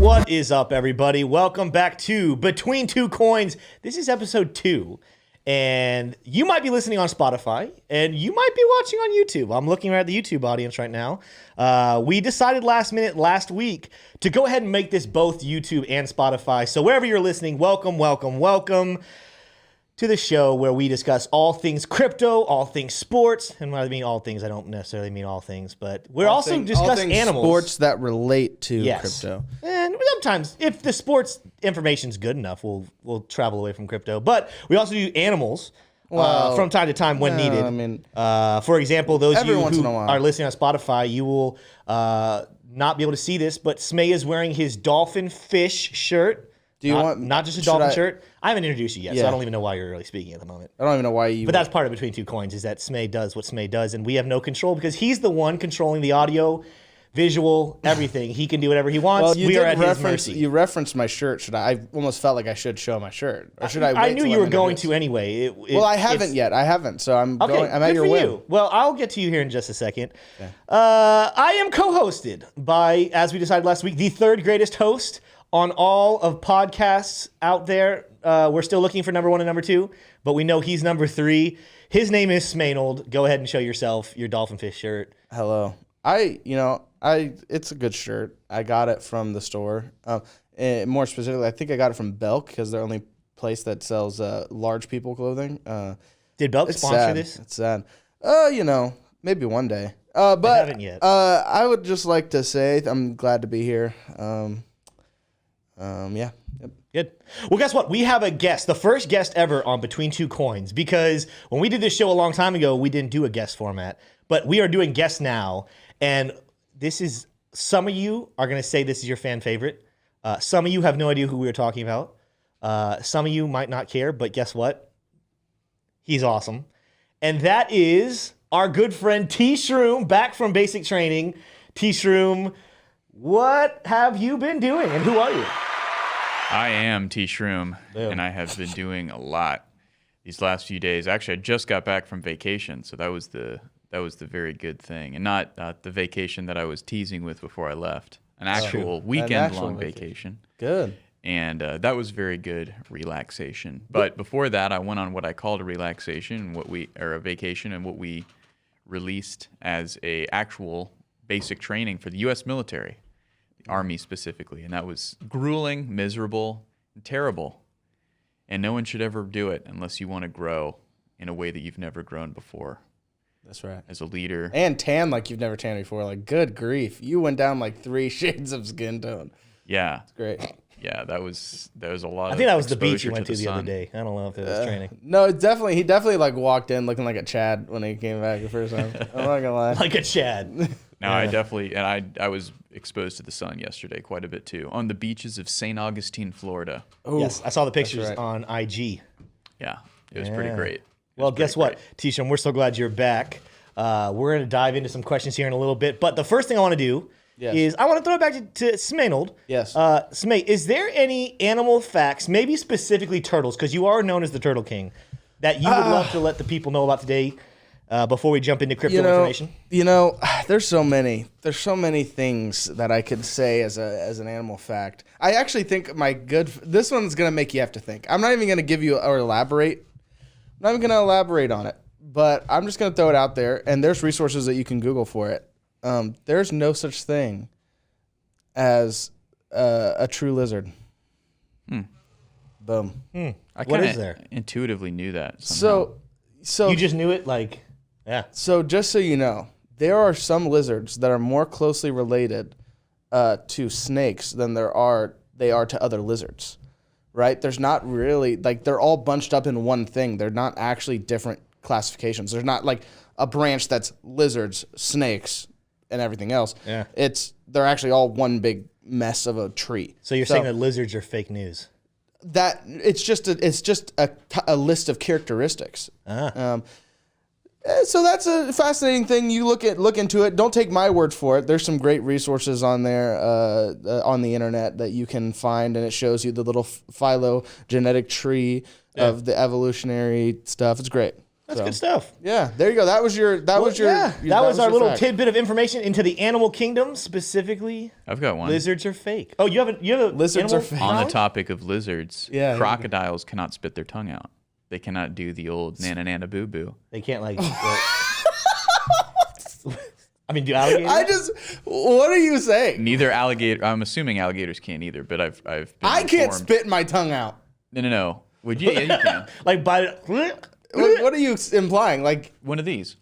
What is up, everybody? Welcome back to Between Two Coins. This is episode 2, and you might be listening on Spotify, and you might be watching on YouTube. I'm looking at the YouTube audience right now. We decided last week to go ahead and make this both YouTube and Spotify. So wherever you're listening, welcome to the show where we discuss all things crypto, all things sports. And when I mean all things, I don't necessarily mean all things, but we're also discussing animals. Sports that relate to crypto. And sometimes, if the sports information's good enough, we'll travel away from crypto. But we also do animals from time to time when needed. I mean, for example, those of you who while. are listening on Spotify, you will not be able to see this, but Smay is wearing his dolphin fish shirt. Do you want not just a dolphin shirt? I haven't introduced you yet, so I don't even know why you're really speaking at the moment. I don't even know why you. But that's part of Between Two Coins is that Smay does what Smay does, and we have no control because he's the one controlling the audio, visual, everything. He can do whatever he wants. Well, we are at his mercy. You referenced my shirt. I almost felt like I should show my shirt, or should I? Wait I knew till you I'm were going introduced? to anyway. Well, I haven't yet. I haven't, so I'm going. I'm at your whim. You. Well, I'll get to you here in just a second. Okay. I am co-hosted by, as we decided last week, the third greatest host on all of podcasts out there. We're still looking for number 1 and number 2, but we know he's number 3. His name is Smaynold. Go ahead and show yourself your dolphin fish shirt. Hello. It's a good shirt. I got it from the store. More specifically, I think I got it from Belk because they're the only place that sells large people clothing. Did Belk sponsor this? It's sad. Maybe one day. But I haven't yet. I would just like to say I'm glad to be here. Yeah. Yep. Good. Well, guess what? We have a guest, the first guest ever on Between Two Coins, because when we did this show a long time ago, we didn't do a guest format, but we are doing guests now. And this is, some of you are going to say this is your fan favorite. Some of you have no idea who we were talking about. Some of you might not care, but guess what? He's awesome. And that is our good friend Tshroom, back from basic training. Tshroom, what have you been doing and who are you? I am Tshroom, and I have been doing a lot these last few days. Actually, I just got back from vacation, so that was the very good thing, and not the vacation that I was teasing with before I left. An actual weekend-long vacation. Good. And that was very good relaxation. But before that, I went on what I called a relaxation, or a vacation, and what we released as a actual basic training for the U.S. military. Army specifically, and that was grueling, miserable, and terrible. And no one should ever do it unless you want to grow in a way that you've never grown before. That's right. As a leader. And tan like you've never tanned before. Like, good grief. You went down like 3 shades of skin tone. Yeah. It's great. Yeah, that was a lot. I think that was the beach you went to the other day. I don't know if it was training. No, he definitely like walked in looking like a Chad when he came back the first time. I'm not gonna lie. Like a Chad. No, I definitely, and I was exposed to the sun yesterday quite a bit too, on the beaches of St. Augustine, Florida. Ooh, yes, I saw the pictures on IG. Yeah, it was pretty great. Well, guess what, Tshroom, we're so glad you're back. We're going to dive into some questions here in a little bit, but the first thing I want to do is I want to throw it back to Smaynold. Yes. Smay, is there any animal facts, maybe specifically turtles, because you are known as the Turtle King, that you would love to let the people know about today? Before we jump into crypto information? There's so many things that I could say as an animal fact. I actually think this one's going to make you have to think. I'm not even going to give you or elaborate. I'm not even going to elaborate on it, but I'm just going to throw it out there, and there's resources that you can Google for it. There's no such thing as a true lizard. Boom. I what is there? Intuitively knew that somehow. So you just knew it, like... Yeah. So just so you know, there are some lizards that are more closely related to snakes than they are to other lizards, right? There's not really, like, they're all bunched up in one thing. They're not actually different classifications. There's not like a branch that's lizards, snakes, and everything else. Yeah. They're actually all one big mess of a tree. So you're saying that lizards are fake news? That it's just a list of characteristics. So that's a fascinating thing. You look into it. Don't take my word for it. There's some great resources on there on the internet that you can find, and it shows you the little phylogenetic tree of the evolutionary stuff. It's great. That's good stuff. Yeah, there you go. That was your. That was our little fact. tidbit of information into the animal kingdom, specifically. I've got one. Lizards are fake. Oh, you have a Lizards are fake. On the topic of lizards, Yeah, crocodiles cannot spit their tongue out. They cannot do the old nana nana boo boo. They can't like. I mean, do alligators? What are you saying? Neither alligator. I'm assuming alligators can't either, but I've been I can't informed. spit my tongue out. No. Would you? Yeah, you can. Like by. What are you implying? Like, One of these.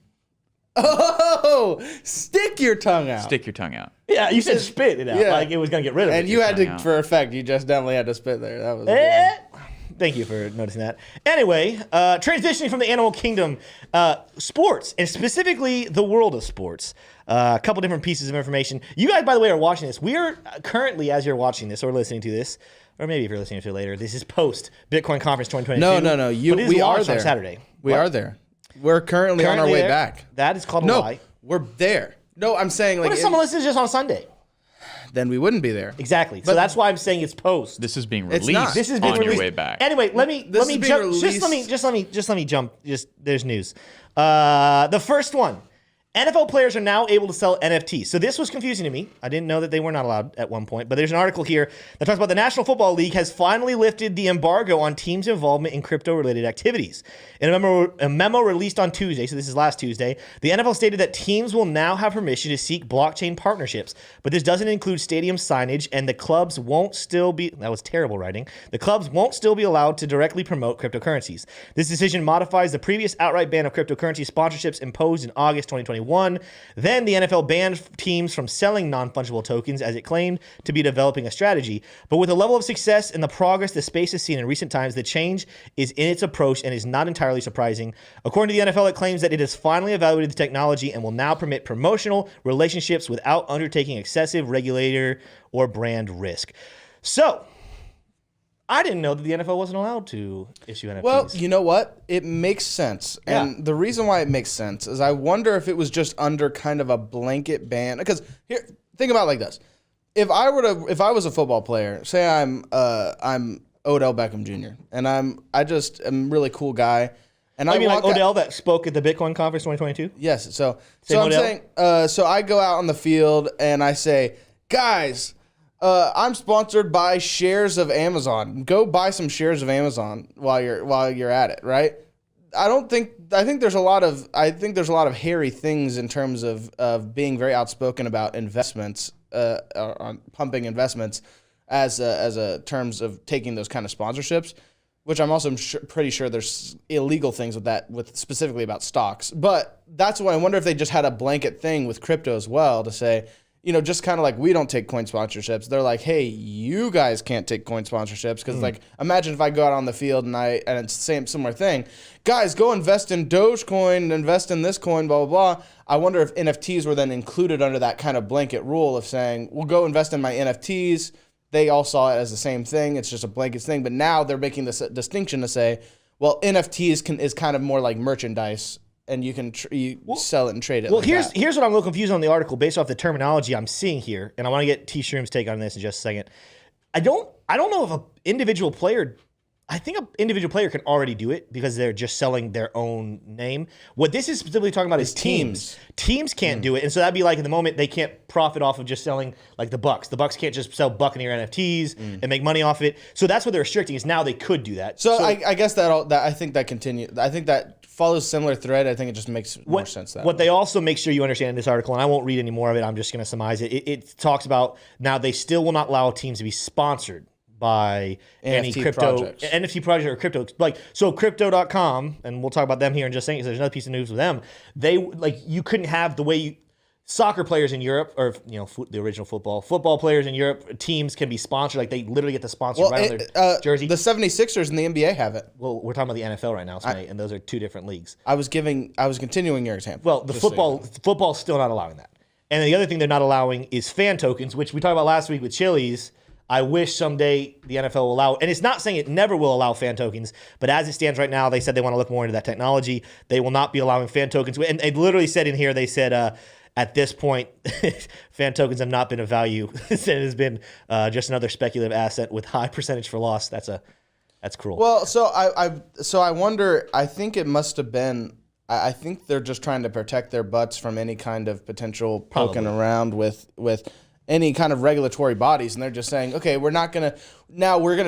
oh, stick your tongue out. Stick your tongue out. Yeah, you said spit it out. Yeah. Like it was gonna get rid of it. And you had tongue to, out. for effect, you just definitely had to spit there. That was. Thank you for noticing that. Anyway, transitioning from the animal kingdom, sports, and specifically the world of sports. A couple different pieces of information. You guys, by the way, are watching this. We are currently, as you're watching this or listening to this, or maybe if you're listening to it later, this is post Bitcoin Conference 2022. No. We are are there on Saturday. We are there. We're currently on our way there. back. That is called a No, lie. we're there. No, I'm saying like. What if someone listens just on Sunday? Then we wouldn't be there. Exactly. So that's why I'm saying it's post. This is being It's released. not. This is being on released. your way back. Anyway, let me This is being jump. released- Just let me jump. There's news. The first one. NFL players are now able to sell NFTs. So this was confusing to me. I didn't know that they were not allowed at one point. But there's an article here that talks about the National Football League has finally lifted the embargo on teams' involvement in crypto-related activities. In a memo released on Tuesday, so this is last Tuesday, the NFL stated that teams will now have permission to seek blockchain partnerships. But this doesn't include stadium signage, and the clubs won't still be, that was terrible writing, the clubs won't still be allowed to directly promote cryptocurrencies. This decision modifies the previous outright ban of cryptocurrency sponsorships imposed in August 2021. Then the NFL banned teams from selling non-fungible tokens as it claimed to be developing a strategy. But with the level of success and the progress the space has seen in recent times, the change is in its approach and is not entirely surprising. According to the NFL, it claims that it has finally evaluated the technology and will now permit promotional relationships without undertaking excessive regulator or brand risk. So, I didn't know that the NFL wasn't allowed to issue NFTs. Well, you know what? It makes sense. Yeah. And the reason why it makes sense is I wonder if it was just under kind of a blanket ban. Because here, think about it like this. If I was a football player, say I'm Odell Beckham Jr. and I'm a really cool guy. And I mean like walk out- Odell that spoke at the Bitcoin Conference 2022? Yes. So Same I'm Odell? saying, so I go out on the field and I say, guys, I'm sponsored by shares of Amazon. Go buy some shares of Amazon while you're at it, right? I think there's a lot of hairy things in terms of being very outspoken about investments, on pumping investments as a terms of taking those kind of sponsorships, which I'm also pretty sure there's illegal things with that, with specifically about stocks. But that's why I wonder if they just had a blanket thing with crypto as well to say, you know, just kind of like we don't take coin sponsorships. They're like, hey, you guys can't take coin sponsorships because, like, imagine if I go out on the field and it's the same similar thing. Guys, go invest in Dogecoin, invest in this coin, blah blah blah. I wonder if NFTs were then included under that kind of blanket rule of saying, well, go invest in my NFTs. They all saw it as the same thing. It's just a blanket thing. But now they're making this distinction to say, well, NFTs is kind of more like merchandise. And you can sell it and trade it. Well, like here's that. what I'm a little confused on the article based off the terminology I'm seeing here, and I want to get Tshroom's take on this in just a second. I don't know if an individual player. I think an individual player can already do it because they're just selling their own name. What this is specifically talking about is teams. Teams can't do it, and so that'd be like in the moment they can't profit off of just selling like the Bucks. The Bucks can't just sell Buccaneer NFTs and make money off it. So that's what they're restricting. Is now they could do that. So I guess that I think that continues. I think that follows similar thread. I think it just makes more sense that way. What they also make sure you understand in this article, and I won't read any more of it. I'm just going to surmise it. It talks about now they still will not allow teams to be sponsored by any NFT crypto projects. NFT project or crypto, like so crypto.com, and we'll talk about them here in just a second. There's another piece of news with them. They like you couldn't have the way soccer players in Europe, or the original football players in Europe, teams can be sponsored. Like they literally get the sponsor right on their jersey. The 76ers and the NBA have it. Well, we're talking about the NFL right now, Smay, and those are two different leagues. I was continuing your example. Well, the football's still not allowing that. And the other thing they're not allowing is fan tokens, which we talked about last week with Chili's. I wish someday the NFL will allow, and it's not saying it never will allow fan tokens, but as it stands right now, they said they want to look more into that technology. They will not be allowing fan tokens. And they literally said in here, they said, at this point, fan tokens have not been of value. It has been just another speculative asset with high percentage for loss. That's a That's cruel. Well, so I wonder. I think it must have been. I think they're just trying to protect their butts from any kind of potential poking around with any kind of regulatory bodies, and they're just saying, okay, we're gonna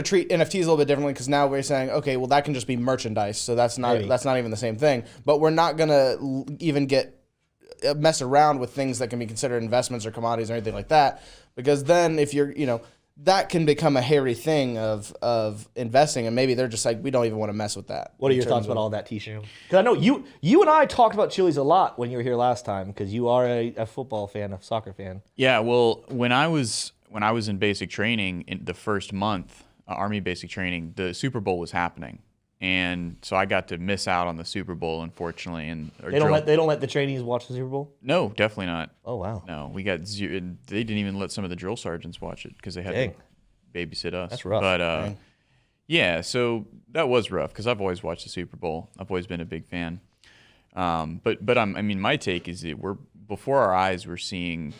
treat NFTs a little bit differently because now we're saying, okay, well that can just be merchandise, so that's not even the same thing. But we're not gonna even mess around with things that can be considered investments or commodities or anything like that, because then if you're that can become a hairy thing of investing, and maybe they're just like, we don't even want to mess with that. What are your thoughts about all that, Tshroom? Because I know you and I talked about Chili's a lot when you were here last time, because you are a football fan, a soccer fan. Yeah, well, when I was in basic training in the first month, Army basic training, the Super Bowl was happening. And so I got to miss out on the Super Bowl, unfortunately. And they don't let the trainees watch the Super Bowl? No, definitely not. Oh wow. No, we got zero. They didn't even let some of the drill sergeants watch it because they had to babysit us. That's rough. But yeah, so that was rough because I've always watched the Super Bowl. I've always been a big fan. But my take is that we're before our eyes we're seeing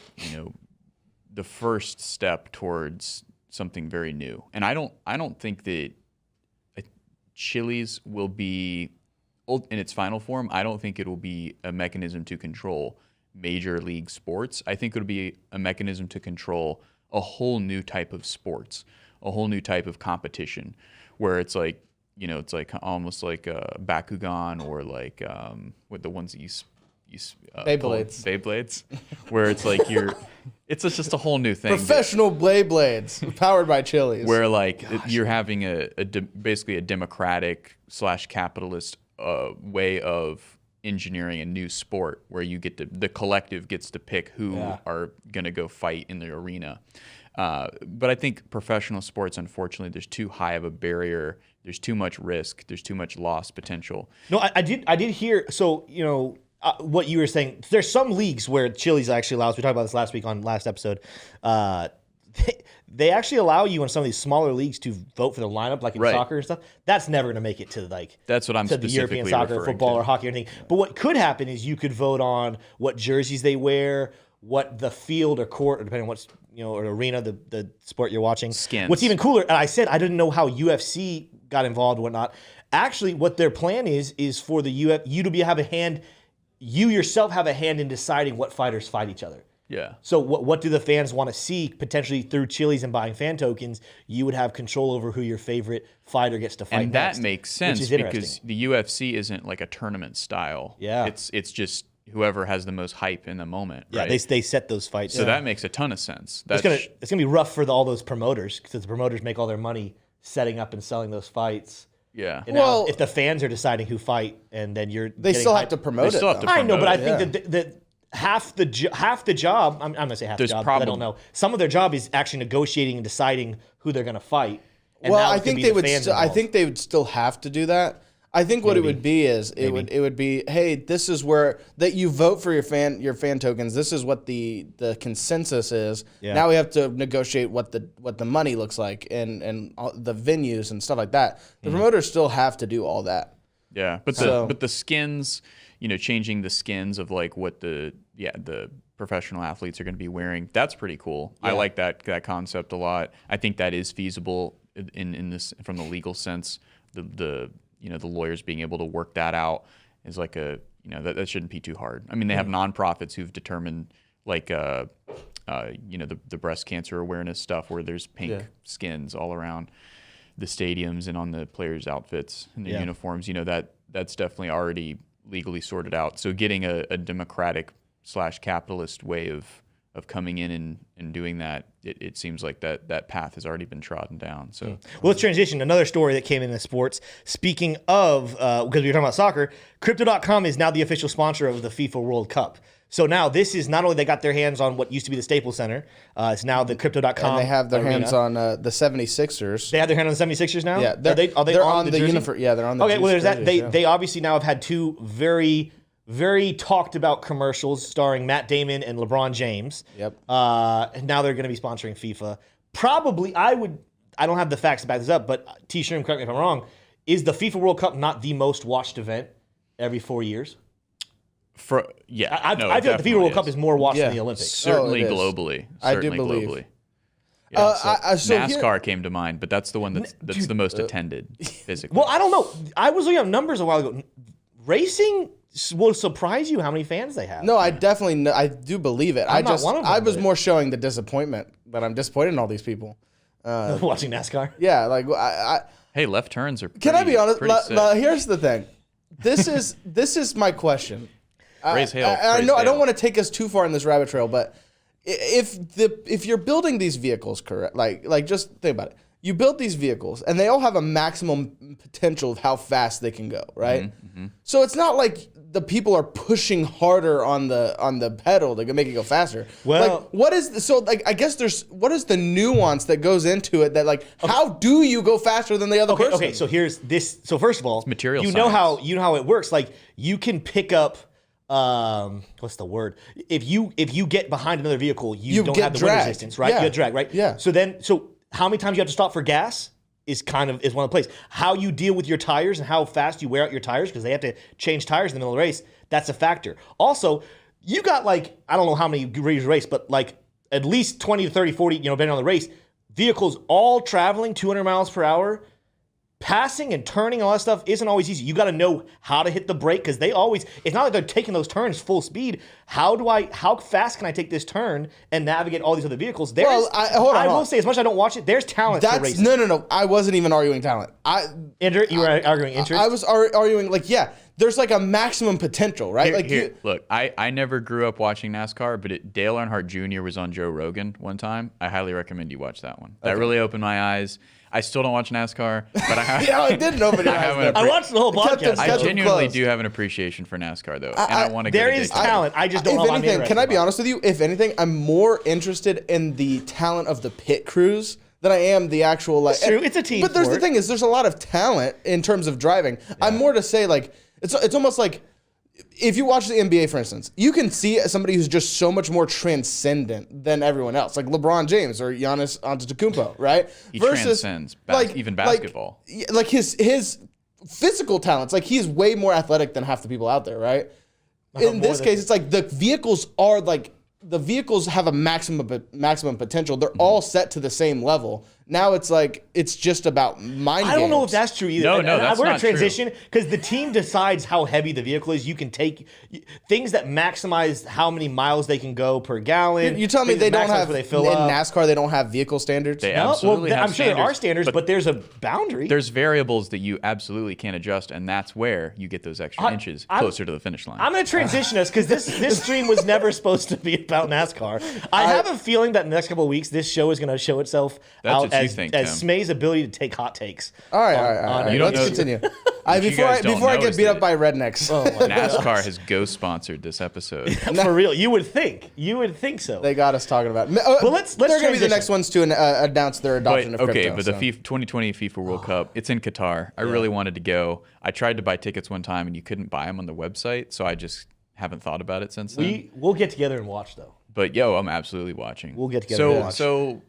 the first step towards something very new, and I don't think that Chili's will be, in its final form, I don't think it will be a mechanism to control major league sports. I think it'll be a mechanism to control a whole new type of sports, a whole new type of competition, where it's like, it's like almost like Bakugan or like with the ones that you Beyblades, where it's like it's just a whole new thing. Professional Beyblades, powered by Chili's. Where like you're having basically a democratic / capitalist way of engineering a new sport, where the collective gets to pick who are gonna go fight in the arena. But I think professional sports, unfortunately, there's too high of a barrier. There's too much risk. There's too much loss potential. No, I did hear. So what you were saying, there's some leagues where Chili's actually allows, we talked about this last week on last episode, they actually allow you in some of these smaller leagues to vote for the lineup, like in soccer and stuff. That's never going to make it to that's what I'm to the European soccer, football, or hockey or anything. But what could happen is you could vote on what jerseys they wear, what the field or court, or depending on what's, or arena, the sport you're watching. Skins. What's even cooler, and I said I didn't know how UFC got involved and whatnot. Actually, what their plan is for the you to have a hand. You yourself have a hand in deciding what fighters fight each other. Yeah. So what do the fans want to see? Potentially through Chili's and buying fan tokens, you would have control over who your favorite fighter gets to fight. And next, that makes sense because the UFC isn't like a tournament style. Yeah. It's just whoever has the most hype in the moment. Yeah, right? they set those fights. So that makes a ton of sense. It's gonna be rough for all those promoters, because the promoters make all their money setting up and selling those fights. Yeah. And well, if the fans are deciding who fight, and then they still have to promote it. I know, but I think that half the job. I'm gonna say half the job. I don't know. Some of their job is actually negotiating and deciding who they're gonna fight. And well, I think they would. I think they would still have to do that. I think what it would be is it would be, hey, this is where that you vote for your fan tokens. This is what the consensus is. Yeah. Now we have to negotiate what the money looks like and all the venues and stuff like that. The promoters still have to do all that. Yeah, but the skins, changing the skins of like what the professional athletes are going to be wearing, that's pretty cool. Yeah. I like that concept a lot. I think that is feasible in this from the legal sense. The lawyers being able to work that out is like that shouldn't be too hard. I mean, they have nonprofits who've determined like the breast cancer awareness stuff, where there's pink skins all around the stadiums and on the players' outfits and their uniforms. That's definitely already legally sorted out. So getting a democratic / capitalist way of coming in and doing that, it seems like that path has already been trodden down. So, well, let's transition. Another story that came in sports. Speaking of, because we were talking about soccer, Crypto.com is now the official sponsor of the FIFA World Cup. So now this is not only they got their hands on what used to be the Staples Center, it's now the Crypto.com. And they have their arena. hands on the 76ers. They have their hand on the 76ers now? Yeah. They're on the uniform. Yeah, they're on the Okay, well, there's that. Jerseys, They obviously now have had two very, very talked about commercials starring Matt Damon and LeBron James. Yep. And now they're going to be sponsoring FIFA. Probably, I don't have the facts to back this up, but Tshroom, correct me if I'm wrong, is the FIFA World Cup not the most watched event every 4 years? I feel like the FIFA World Cup is more watched than the Olympics. Certainly globally. I do believe. So NASCAR came to mind, but that's the one that's the most attended physically. Well, I don't know. I was looking at numbers a while ago. Racing will surprise you how many fans they have. No, I definitely I do believe it. I'm not one of them, I was but- more showing the disappointment that I'm disappointed in all these people. Watching NASCAR. Yeah, like Hey, left turns are. can I be honest? pretty sick. Here's the thing. This is my question. Raise hail. I raise know I don't hail. want to take us too far in this rabbit trail, but if you're building these vehicles correct, like just think about it. You build these vehicles, and they all have a maximum potential of how fast they can go, right? So it's not like the people are pushing harder on the pedal to make it go faster. Well- like, what is so like? I guess what is the nuance that goes into it? That like, how do you go faster than the other person? Okay, so here's this. So first of all, material you know science. how it works. Like you can pick up. What's the word? If you get behind another vehicle, you don't get have the dragged. wind resistance, right? Yeah. You get dragged, right? Yeah. So how many times you have to stop for gas is one of the plays. How you deal with your tires and how fast you wear out your tires because they have to change tires in the middle of the race. That's a factor. Also, you got like I don't know how many race, but like at least 20 to 30, 40, depending on the race, vehicles all traveling 200 miles per hour. Passing and turning and all that stuff isn't always easy. You got to know how to hit the brake because it's not like they're taking those turns full speed. How fast can I take this turn and navigate all these other vehicles? I will say, as much as I don't watch it, there's talent for racing. No. I wasn't even arguing talent. You were arguing interest? I was arguing like, yeah, there's like a maximum potential, right? Look, I never grew up watching NASCAR, but Dale Earnhardt Jr. was on Joe Rogan one time. I highly recommend you watch that one. That really opened my eyes. I still don't watch NASCAR, but I have. Yeah, I didn't know, but I watched the whole podcast. I genuinely do have an appreciation for NASCAR, though, and I want to. There is talent. I just don't know. If anything, can I be honest with you? If anything, I'm more interested in the talent of the pit crews than I am the actual like. It's true. It's a team But there's the sport. thing is, there's a lot of talent in terms of driving. I'm more to say like it's almost like. If you watch the NBA, for instance, you can see somebody who's just so much more transcendent than everyone else, like LeBron James or Giannis Antetokounmpo, right? He transcends even basketball. Like his physical talents, like he's way more athletic than half the people out there, right? In this case, it's like the vehicles have a maximum potential. They're all set to the same level. Now it's like it's just about mind games. I don't know if that's true either. No, And that's we're not going to transition because the team decides how heavy the vehicle is. You can take things that maximize how many miles they can go per gallon. You tell me things they that don't maximize have where they in fill up. NASCAR. They don't have vehicle standards. They No, absolutely have I'm sure there are standards, standards, but there's a boundary. There's variables that you absolutely can't adjust, and that's where you get those extra inches closer to the finish line. I'm going to transition us because this stream was never supposed to be about NASCAR. I have a feeling that in the next couple of weeks, this show is going to show itself That's out what you as think, as Tim. Smey's ability to take hot takes. All right. You don't Let's know- continue. What you guys don't Before I know get is beat that- up by rednecks. NASCAR has ghost sponsored this episode. For real, you would think so. They got us talking about. Well, let's They're going to be the transition. next ones to announce their adoption of crypto. But the FIFA 2020 FIFA World Cup, it's in Qatar. I really wanted to go. I tried to buy tickets one time, and you couldn't buy them on the website, so I just haven't thought about it since then. We'll get together and watch though. But I'm absolutely watching. We'll get together and watch. So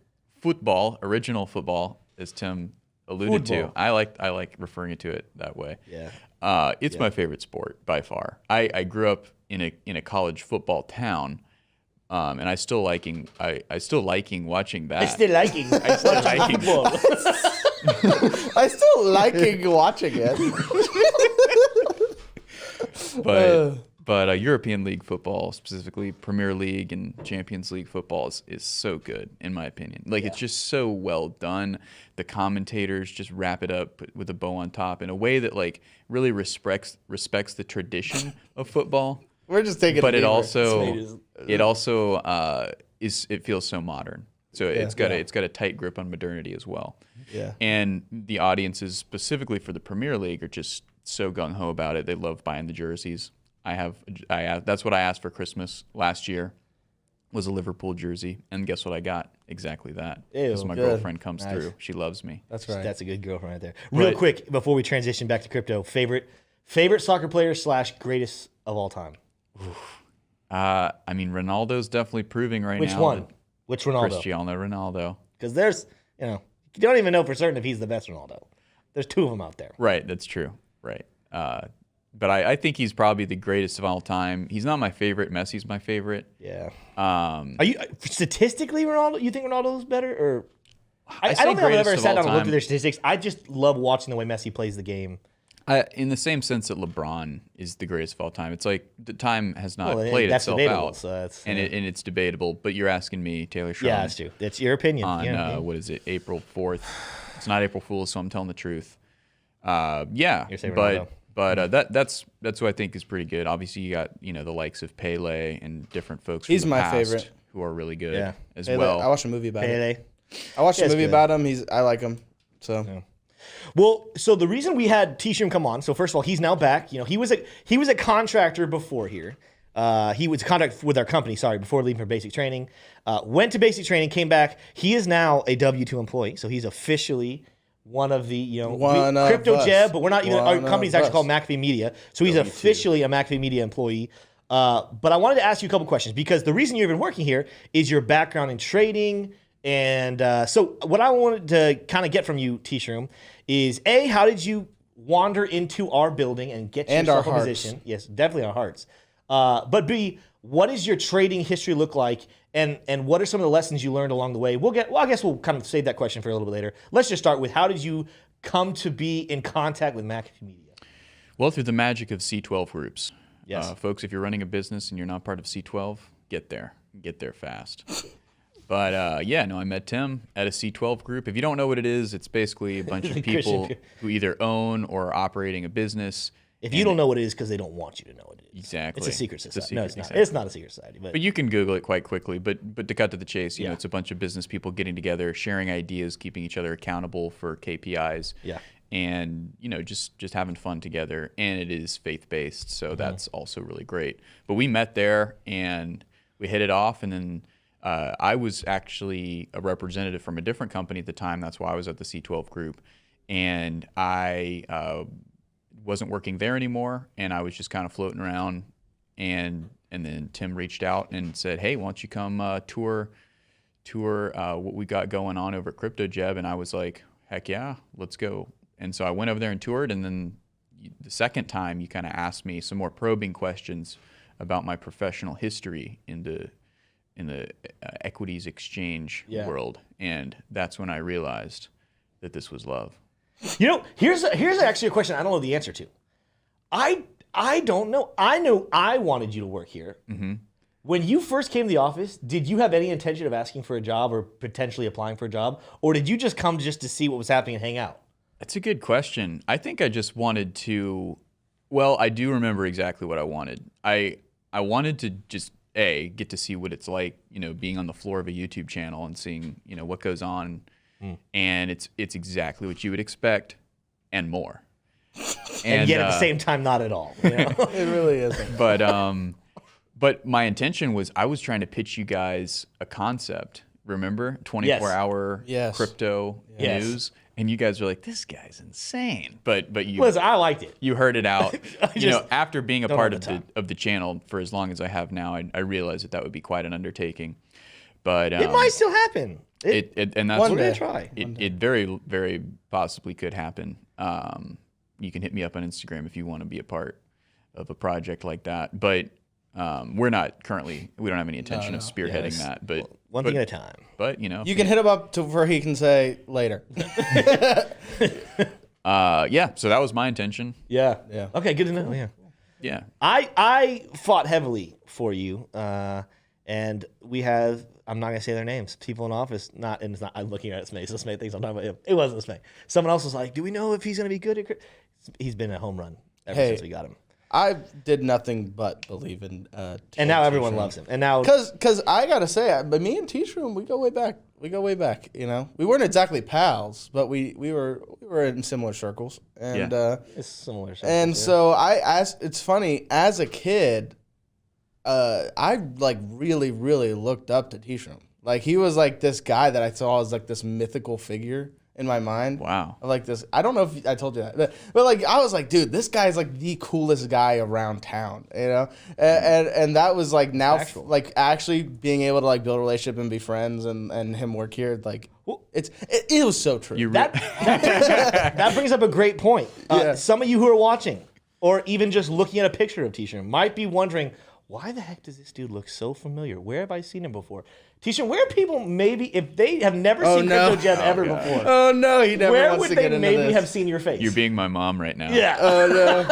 football, original football, as Tim alluded to. Football. I like referring to it that way. Yeah. It's my favorite sport by far. I grew up in a college football town, and I still liking watching that. I still liking. I still liking. football. I still liking watching it. But European League football, specifically Premier League and Champions League football, is so good in my opinion. Like it's just so well done. The commentators just wrap it up with a bow on top in a way that like really respects the tradition of football. We're just taking. But a it beaver. also it feels so modern. So it's got a tight grip on modernity as well. Yeah. And the audiences specifically for the Premier League are just so gung ho about it. They love buying the jerseys. That's what I asked for Christmas last year, was a Liverpool jersey, and guess what I got? Exactly that. Because my girlfriend comes through. She loves me. That's right. That's a good girlfriend right there. Real quick before we transition back to crypto, favorite soccer player / greatest of all time. I mean, Ronaldo's definitely proving right Which now. one? Which Ronaldo? Cristiano Ronaldo. Because there's you don't even know for certain if he's the best Ronaldo. There's two of them out there. Right, that's true. Right. But I think he's probably the greatest of all time. He's not my favorite. Messi's my favorite. Yeah. Um, Are you statistically Ronaldo? You think Ronaldo's better or? I say don't think I've greatest ever of sat all down and looked time. at their statistics. I just love watching the way Messi plays the game. In the same sense that LeBron is the greatest of all time. It's like the time has not Well, played that's itself debatable, out, so that's, and it's debatable. But you're asking me, Taylor Tshroom, Yeah, that's true. It's your opinion. on Yeah. what is it, April 4th? It's not April Fool's, so I'm telling the truth. Yeah, You're saying but Ronaldo. that's what I think is pretty good. Obviously, you got the likes of Pele and different folks. He's from the my past favorite. who are really good Yeah. as Hey, well. I watched a movie about him. Pele. I watched a That's movie good. about him. I like him. So Well, so the reason we had Tshroom come on, so first of all, he's now back. He was a contractor before here. He was a contract with our company, before leaving for basic training. Went to basic training, came back. He is now a W-2 employee, so he's officially one of the One of crypto us. Jebb, but we're not even. Our One company's of actually us. called McAfee Media, so he's officially a McAfee Media employee. But I wanted to ask you a couple questions because the reason you're even working here is your background in trading. And so what I wanted to kind of get from you, Tshroom, is A, how did you wander into our building and get And yourself our a hearts. position? Yes, definitely our hearts. But B, what does your trading history look like? And what are some of the lessons you learned along the way? I guess we'll kind of save that question for a little bit later. Let's just start with how did you come to be in contact with McAfee Media? Well, through the magic of C12 groups. Yes. Folks, if you're running a business and you're not part of C12, get there fast. But I met Tim at a C12 group. If you don't know what it is, it's basically a bunch of Christian people group. who either own or are operating a business. If you don't know what it is, because they don't want you to know what it is. Exactly. It's a secret society. No, it's not. exactly. It's not a secret society. But But you can Google it quite quickly. But to cut to the chase, Yeah. it's a bunch of business people getting together, sharing ideas, keeping each other accountable for KPIs. Yeah. And just having fun together. And it is faith-based, so that's also really great. But we met there and we hit it off, and then I was actually a representative from a different company at the time. That's why I was at the C12 group. And I wasn't working there anymore, and I was just kind of floating around. And then Tim reached out and said, hey, why don't you come tour what we got going on over at Crypto Jebb? And I was like, heck yeah, let's go. And so I went over there and toured, and then the second time you kind of asked me some more probing questions about my professional history in the equities exchange world, and that's when I realized that this was love. Here's actually a question I don't know the answer to. I don't know. I know I wanted you to work here. Mm-hmm. When you first came to the office, did you have any intention of asking for a job or potentially applying for a job, or did you just come just to see what was happening and hang out? That's a good question. I think I just wanted to. Well, I do remember exactly what I wanted. I wanted to just get to see what it's like, being on the floor of a YouTube channel and seeing, what goes on. And it's exactly what you would expect and more. And yet at the same time, not at all. it really isn't. But my intention was I was trying to pitch you guys a concept. Remember? 24-hour crypto news. And you guys were like, this guy's insane. But you Listen, I liked it. You heard it out. After being a part have of the channel for as long as I have now, I realized that would be quite an undertaking. But It might still happen. and that's One We're day. gonna try. it very, very possibly could happen. You can hit me up on Instagram if you want to be a part of a project like that. But we don't have any intention of spearheading that. But One thing at a time. But You can hit him up to where he can say later. so that was my intention. Yeah. Yeah. Okay, good to know. Yeah. Yeah. I fought heavily for you, and we have. I'm not gonna say their names. People in office, and it's not. I'm looking at Smay, so Smay thinks I'm talking about him. It wasn't Smay. Someone else was like, "Do we know if he's gonna be good at?" He's been a home run ever since we got him, I did nothing but believe in. and now everyone loves him. And now, Because I gotta say, but me and Tshroom, we go way back. We weren't exactly pals, but we were in similar circles, and it's similar. and so it's funny, as a kid, I like really looked up to Tshroom. Like, he was like this guy that I saw as like this mythical figure in my mind. Wow. Like this, I don't know if I told you that, but like, I was like, dude, this guy's like the coolest guy around town, and that was like now like actually being able to like build a relationship and be friends and him work here, like it was so true. That brings up a great point. Some of you who are watching, or even just looking at a picture of Tshroom, might be wondering, why the heck does this dude look so familiar? Where have I seen him before? Tshroom, where are people maybe, if they have never seen Crypto Jebb ever before, Oh no, he never where wants would to they get into maybe this. have seen your face? You're being my mom right now. Yeah. Oh no.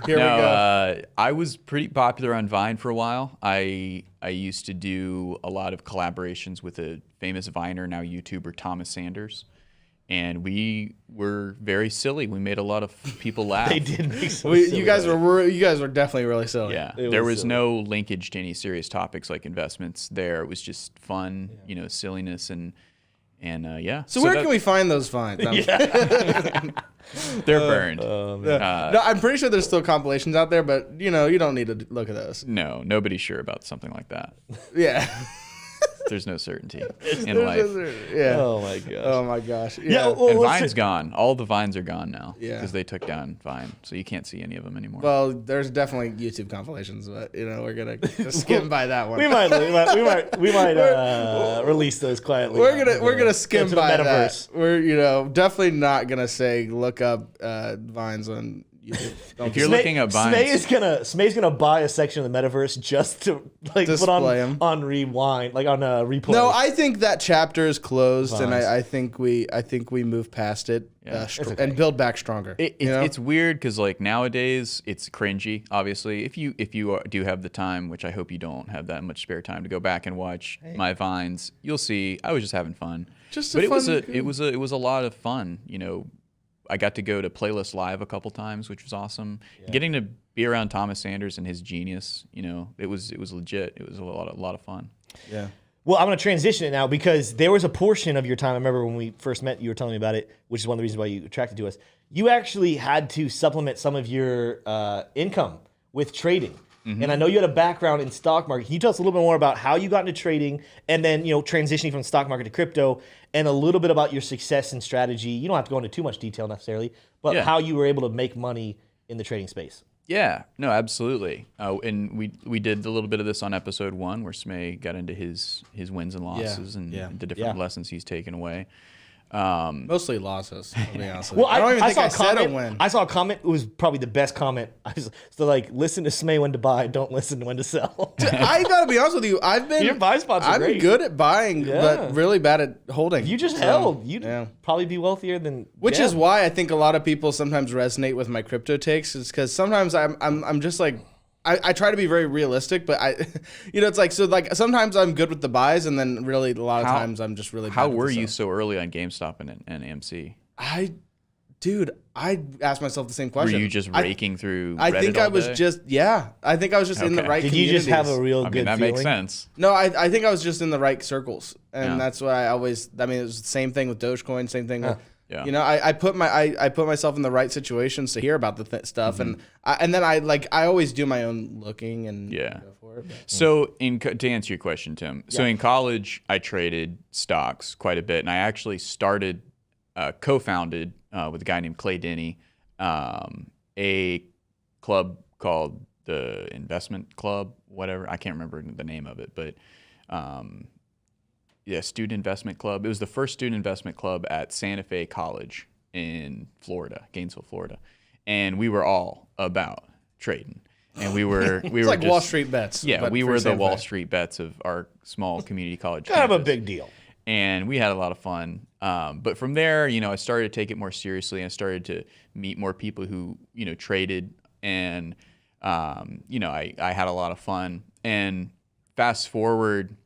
Here we go. I was pretty popular on Vine for a while. I used to do a lot of collaborations with a famous Viner, now YouTuber, Thomas Sanders. And we were very silly. We made a lot of people laugh. They did make some You guys were definitely really silly. Yeah, It there was was silly. no linkage to any serious topics like investments there. It was just fun, silliness and yeah. So where can we find those finds? They're burned. No, I'm pretty sure there's still compilations out there, but you don't need to look at those. No, nobody's sure about something like that. Yeah. There's no certainty in life. Yeah. Oh my gosh. Oh my gosh. Yeah, Yeah. well, And let's Vine's say- gone. All the Vines are gone now. Yeah. Because they took down Vine. So you can't see any of them anymore. Well, there's definitely YouTube compilations, but we're gonna just skim by that one. we might release those quietly. We're gonna skim into the by metaverse. that. We're definitely not gonna say look up Vines on YouTube. If you're looking up Vines, Smay's gonna buy a section of the metaverse just to put Display 'em. on rewind, like on replay. No, I think that chapter is closed, and Vines. I think we move past it and build back stronger. It's weird because like nowadays it's cringy. Obviously, if you do have the time, which I hope you don't have that much spare time to go back and watch my Vines, you'll see I was just having fun. But it was a lot of fun. I got to go to Playlist Live a couple times, which was awesome. Yeah. Getting to be around Thomas Sanders and his genius, it was legit. It was a lot of fun. Yeah. Well, I'm going to transition it now because there was a portion of your time. I remember when we first met, you were telling me about it, which is one of the reasons why you attracted to us. You actually had to supplement some of your income with trading. Mm-hmm. And I know you had a background in stock market. Can you tell us a little bit more about how you got into trading and then, transitioning from stock market to crypto and a little bit about your success and strategy? You don't have to go into too much detail necessarily, but how you were able to make money in the trading space. Yeah, no, absolutely. And we did a little bit of this on episode 1 where Smay got into his wins and losses and the different lessons he's taken away. Mostly losses, I'll be honest with Well, you. I don't even think I said a comment. win. I saw a comment. It was probably the best comment. Listen to Smay when to buy, don't listen to when to sell. I gotta be honest with you. Your buy spots are great. I'm good at buying, but really bad at holding. You just held. You'd probably be wealthier than Which Jebb. is why I think a lot of people sometimes resonate with my crypto takes, is because sometimes I'm just like I try to be very realistic, but it's like sometimes I'm good with the buys, and then really a lot of times I'm just really bad How with were the you sell. so early on GameStop and AMC? I asked myself the same question. Were you just raking through I Reddit think I all was day? just in the right Did you just have a communities. real I good mean, that feeling? makes sense. No, I think I was just in the right circles, and Yeah. that's why it was the same thing with Dogecoin, same thing with, Yeah. I put myself in the right situations to hear about the stuff, and then I always do my own looking and Yeah. go for it. So to answer your question, Tim, so in college I traded stocks quite a bit, and I actually started, co-founded with a guy named Clay Denny, a club called the Investment Club, whatever. I can't remember the name of it, but Student Investment Club. It was the first student investment club at Santa Fe College in Florida, Gainesville, Florida, and we were all about trading. And we were It's like Wall Street bets. Yeah, but we for were the Santa Fe. Wall Street bets of our small community college. Kind of a campus. big deal. And we had a lot of fun. But from there, I started to take it more seriously, and I started to meet more people who, traded, and I had a lot of fun. And fast forward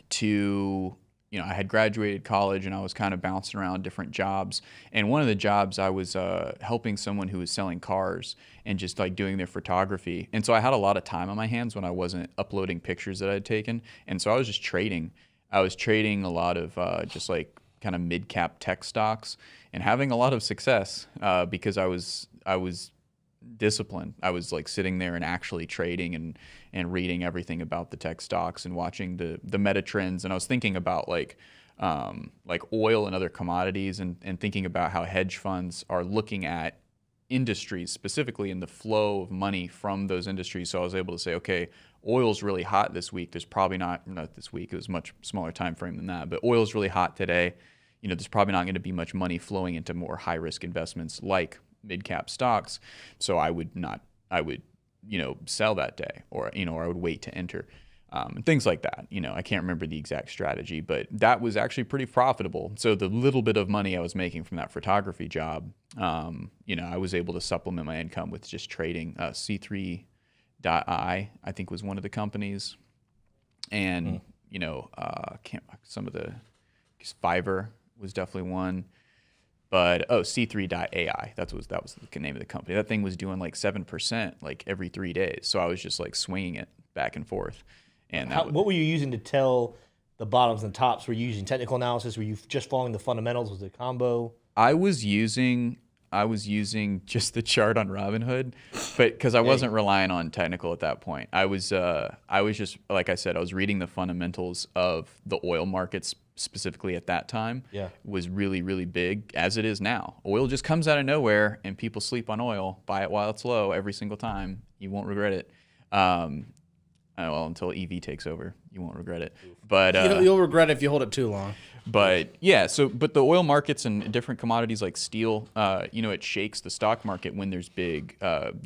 to, I had graduated college, and I was kind of bouncing around different jobs. And one of the jobs I was helping someone who was selling cars and just like doing their photography. And so I had a lot of time on my hands when I wasn't uploading pictures that I'd taken. And so I was just trading. I was trading a lot of just like kind of mid-cap tech stocks and having a lot of success because I was disciplined. I was like sitting there and actually trading and reading everything about the tech stocks and watching the meta trends. And I was thinking about like oil and other commodities and thinking about how hedge funds are looking at industries specifically and the flow of money from those industries. So I was able to say, okay, oil's really hot this week. There's probably not this week. It was a much smaller time frame than that. But oil's really hot today. There's probably not going to be much money flowing into more high risk investments like mid cap stocks. So I would sell that day, or or I would wait to enter. And things like that. I can't remember the exact strategy, but that was actually pretty profitable. So the little bit of money I was making from that photography job, I was able to supplement my income with just trading. C3.ai, I think, was one of the companies, and some of the Fiverr was definitely one. But C3.ai, that was the name of the company. That thing was doing like 7% like every 3 days. So I was just like swinging it back and forth. And what were you using to tell the bottoms and tops? Were you using technical analysis? Were you just following the fundamentals? Was it a combo? I was using just the chart on Robinhood, but because I wasn't relying on technical at that point. I was just, like I said, I was reading the fundamentals of the oil markets specifically at that time. Yeah. Was really, really big, as it is now. Oil just comes out of nowhere, and people sleep on oil. Buy it while it's low every single time. You won't regret it. Until EV takes over, you won't regret it. But you'll regret it if you hold it too long. But yeah, but the oil markets and different commodities like steel, it shakes the stock market when there's big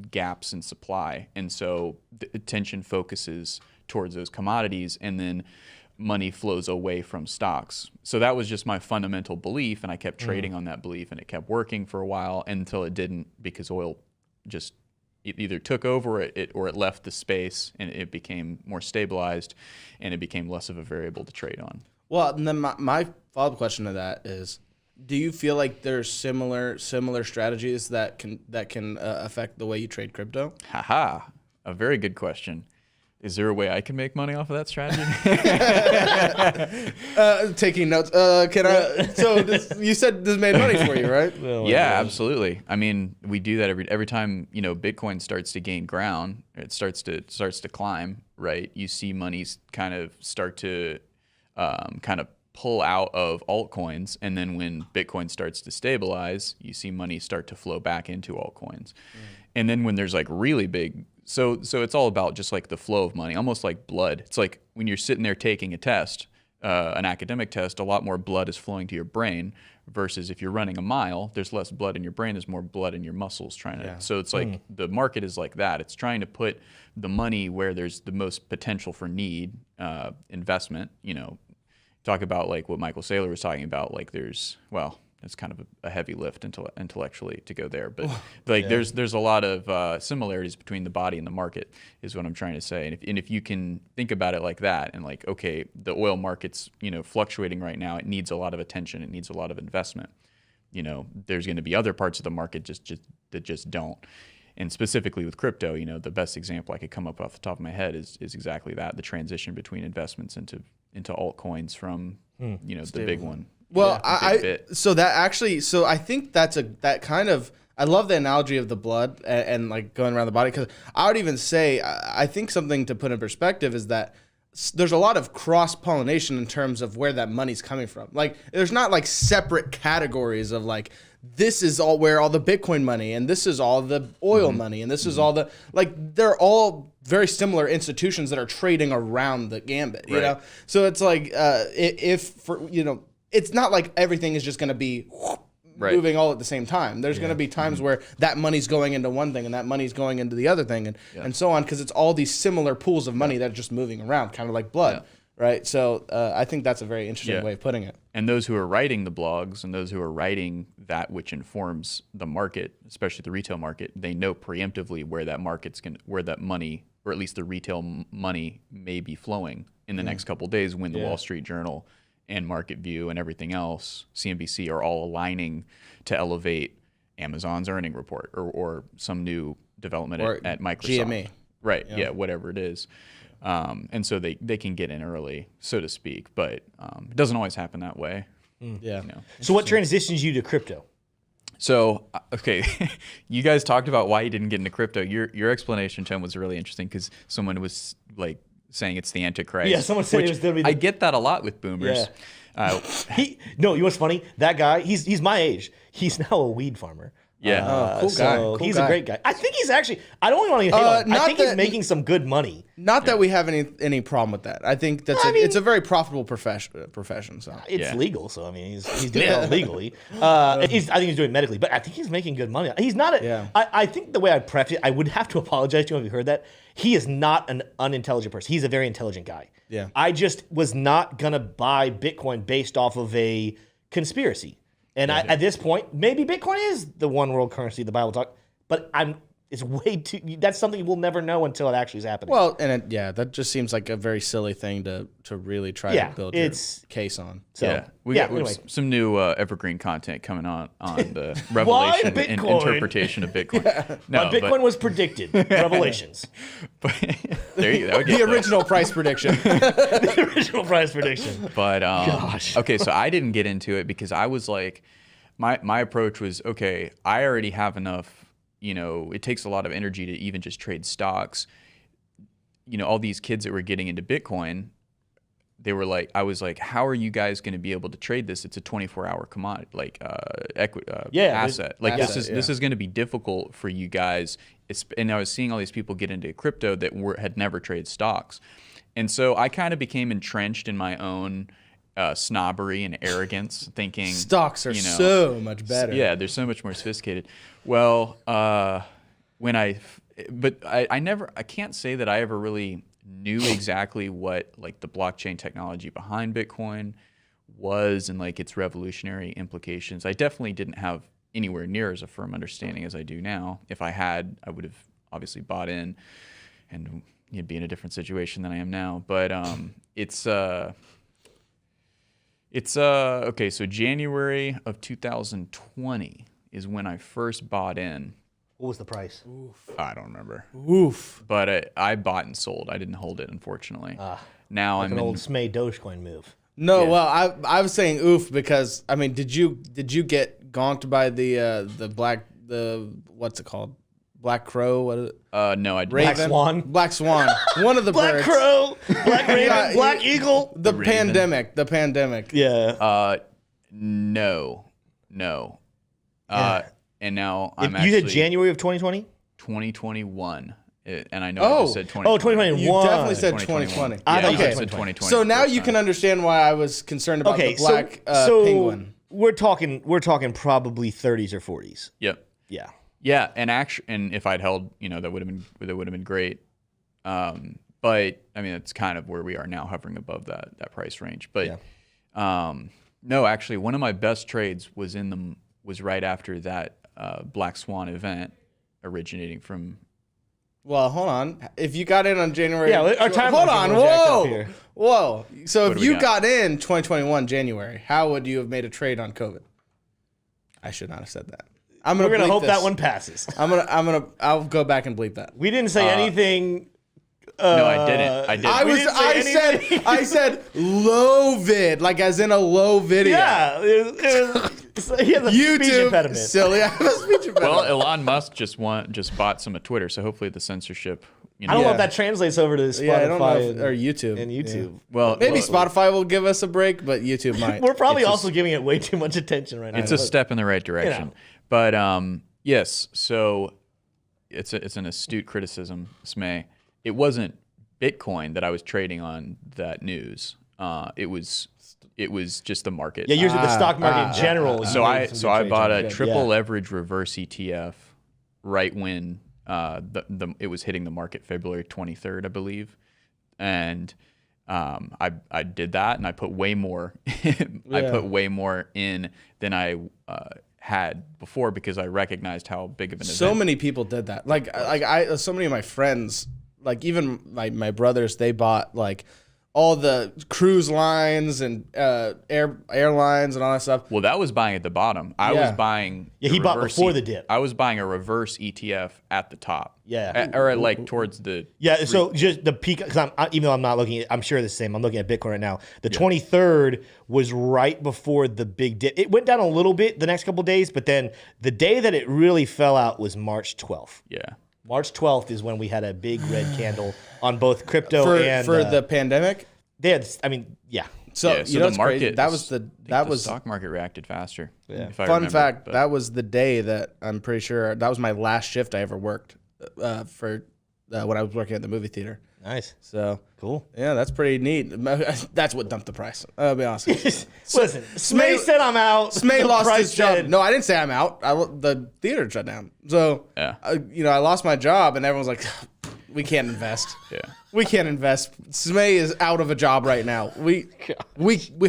gaps in supply, and so the attention focuses towards those commodities, and then money flows away from stocks. So that was just my fundamental belief, and I kept trading on that belief, and it kept working for a while until it didn't, because oil just it either took over or it left the space, and it became more stabilized, and it became less of a variable to trade on. Well, and then my follow-up question to that is, do you feel like there's similar strategies that can affect the way you trade crypto? Haha, a very good question. Is there a way I can make money off of that strategy? Taking notes. So you said this made money for you, right? Yeah, absolutely. I mean, we do that every time Bitcoin starts to gain ground. It starts to climb. Right, you see monies kind of start to pull out of altcoins, and then when Bitcoin starts to stabilize, you see money start to flow back into altcoins. And then when there's like really big, so it's all about just like the flow of money, almost like blood. It's like when you're sitting there taking a test, an academic test, a lot more blood is flowing to your brain, versus if you're running a mile, there's less blood in your brain, there's more blood in your muscles trying to. Yeah. So it's like the market is like that. It's trying to put the money where there's the most potential for need, investment. Talk about like what Michael Saylor was talking about. Like it's kind of a heavy lift intellectually to go there, but there's a lot of similarities between the body and the market, is what I'm trying to say. And if you can think about it like that, and like, okay, the oil market's fluctuating right now, it needs a lot of attention, it needs a lot of investment. There's going to be other parts of the market that just don't. And specifically with crypto, the best example I could come up off the top of my head is exactly that: the transition between investments into altcoins from the big one. Well, I think I love the analogy of the blood and like going around the body, because I would even say I think something to put in perspective is that there's a lot of cross-pollination in terms of where that money's coming from. Like, there's not like separate categories of like, this is all where all the Bitcoin money, and this is all the oil money, and this is all the, like, they're all very similar institutions that are trading around the gambit, you know? So it's like, it's not like everything is just going to be moving all at the same time. There's going to be times where that money's going into one thing and that money's going into the other thing, and so on, because it's all these similar pools of money that are just moving around, kind of like blood. Right. So I think that's a very interesting way of putting it. And those who are writing the blogs and those who are writing that which informs the market, especially the retail market, they know preemptively where that money, or at least the retail money, may be flowing in the next couple of days, when the Wall Street Journal and Market View and everything else, CNBC, are all aligning to elevate Amazon's earning report or some new development at Microsoft. GME. Right. Yeah, whatever it is. And so they can get in early, so to speak, but it doesn't always happen that way. So what transitions you to crypto? So, okay, you guys talked about why you didn't get into crypto. Your explanation, Tim, was really interesting, because someone was like saying it's the Antichrist. Yeah, someone said it was going to be I get that a lot with boomers. You know what's funny? That guy, he's my age. He's now a weed farmer. Yeah. Cool guy. So Cool he's guy. a great guy. I think he's actually. I don't want to hate on him. I not think he's that- making some good money. Not that we have any problem with that. I think it's a very profitable profession. So It's Yeah. legal, so I mean, he's doing it legally. I think he's doing it medically, but I think he's making good money. He's not. Yeah. I think the way I preface it, I would have to apologize to him if you heard that. He is not an unintelligent person. He's a very intelligent guy. Yeah. I just was not gonna buy Bitcoin based off of a conspiracy. And at this point, maybe Bitcoin is the one world currency the Bible talk, but it's way too. That's something we'll never know until it actually is happening. well, and that just seems like a very silly thing to really try to build your case on. So, Yeah, we got anyway. some new evergreen content coming on the revelation and Bitcoin? interpretation of Bitcoin. No, Bitcoin was predicted. Revelations. but there you go. The original price prediction. The original price prediction. But Gosh. okay, so I didn't get into it because I was like, my approach was, okay, I already have enough. It takes a lot of energy to even just trade stocks. All these kids that were getting into Bitcoin, they were like, I was like, how are you guys going to be able to trade this? It's a 24-hour commodity, like asset. Like this is going to be difficult for you guys. And I was seeing all these people get into crypto that had never traded stocks, and so I kind of became entrenched in my own snobbery and arrogance, thinking Stocks are so much better. Yeah, they're so much more sophisticated. Well, I can't say that I ever really knew exactly what like the blockchain technology behind Bitcoin was and like its revolutionary implications. I definitely didn't have anywhere near as a firm understanding as I do now. If I had, I would have obviously bought in and be in a different situation than I am now. But it's okay. So January of 2020 is when I first bought in. What was the price? I don't remember. Oof. But I bought and sold. I didn't hold it, unfortunately. Now Like I'm an in. old Smay Dogecoin move. No, Yeah. well, I was saying oof because I mean, did you get gonked by the what's it called? Black crow? What is it? No, I didn't. Black Swan? Black swan. One of the Black birds. Crow, Black Raven, Black Eagle. The Raven. pandemic. Yeah. No. Yeah. And now I'm you actually said January of 2020? 2021. And I know I just said 2020. Oh, 2021. You definitely said 2021. 2020. I Yeah, thought you you said said 2020. So now first you time. can understand why I was concerned about Okay, the black so penguin. we're talking probably 30s or 40s. Yep. Yeah. Yeah, and if I'd held, that would have been great. But I mean, it's kind of where we are now, hovering above that price range. But no, actually, one of my best trades was right after that Black Swan event, originating from. Well, hold on. If you got in on January, Yeah, our timelines hold are on. a little jacked up here. Whoa. So What if do we you got? got in 2021 January, how would you have made a trade on COVID? I should not have said that. We're gonna bleep hope this. that one passes. I'll go back and bleep that. We didn't say anything. No, I didn't. I didn't. We didn't say anything. I said low vid, like as in a low video. Yeah, he has a speech YouTube, impediment. silly. I have a speech impediment. Well, Elon Musk just bought some of Twitter, so hopefully the censorship. I don't know Yeah. if that translates over to Spotify yeah, I don't know if, and, or YouTube. and YouTube. Well, Maybe well, Spotify will give us a break, but YouTube might. We're probably It's a- also giving it way too much attention right now. It's a step in the right direction. But yes, so it's an astute criticism, Smay. It wasn't Bitcoin that I was trading on that news. It was just the market. Yeah, usually the stock market in general. So you I made some good bought trades. a triple leverage reverse ETF right when it was hitting the market February 23rd, I believe, and I did that, and I put way more. I put way more in than I had before because I recognized how big of an So event. many people did that. So many of my friends, like even my brothers, they bought like all the cruise lines and airlines and all that stuff. Well, that was buying at the bottom. I was buying. Yeah, the he bought reverse before the dip. I was buying a reverse ETF at the top. Yeah. Or like towards the. Yeah, so just the peak, because even though I'm not looking at, I'm sure the same. I'm looking at Bitcoin right now. The 23rd was right before the big dip. It went down a little bit the next couple of days, but then the day that it really fell out was March 12th. Yeah. March 12th is when we had a big red candle on both crypto and for the pandemic. they had. I mean, yeah. So Yeah, you know the what's crazy? market. That was the stock market reacted faster. Yeah. If I fun remember, fact. but- That was the day that I'm pretty sure that was my last shift I ever worked for when I was working at the movie theater. Nice. So Cool. yeah, that's pretty neat. That's what dumped the price. I'll be honest. Listen, Smay said I'm out. Smay The lost price his job. said- No, I didn't say I'm out. The theater shut down. So Yeah. I lost my job, and everyone's like, "We can't invest. Yeah. We can't invest. Smay is out of a job right now. We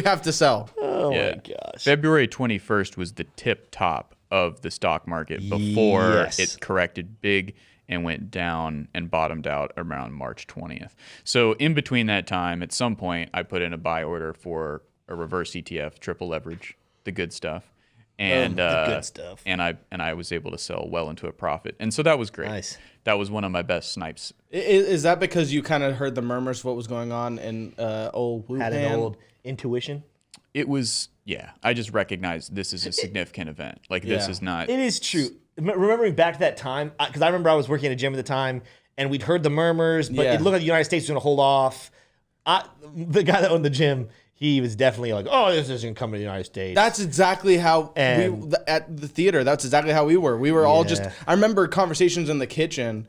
have to sell." Oh Yeah. my gosh. February 21st was the tip top of the stock market before Yes. it corrected big and went down and bottomed out around March 20th. So in between that time, at some point, I put in a buy order for a reverse ETF, triple leverage, the good stuff. And the good stuff. And I was able to sell well into a profit. And so that was great. Nice. That was one of my best snipes. Is that because you kind of heard the murmurs of what was going on in old Wuhan? Had an old intuition. It was, yeah, I just recognized this is a significant event. Like, this Yeah. is not. It is true. Remembering back to that time, because I remember I was working at a gym at the time, and we'd heard the murmurs, but Yeah. it looked like the United States was going to hold off. The guy that owned the gym, he was definitely like, "Oh, this isn't coming to the United States." That's exactly how And- at the theater. That's exactly how we were. We were all just. Yeah. I remember conversations in the kitchen,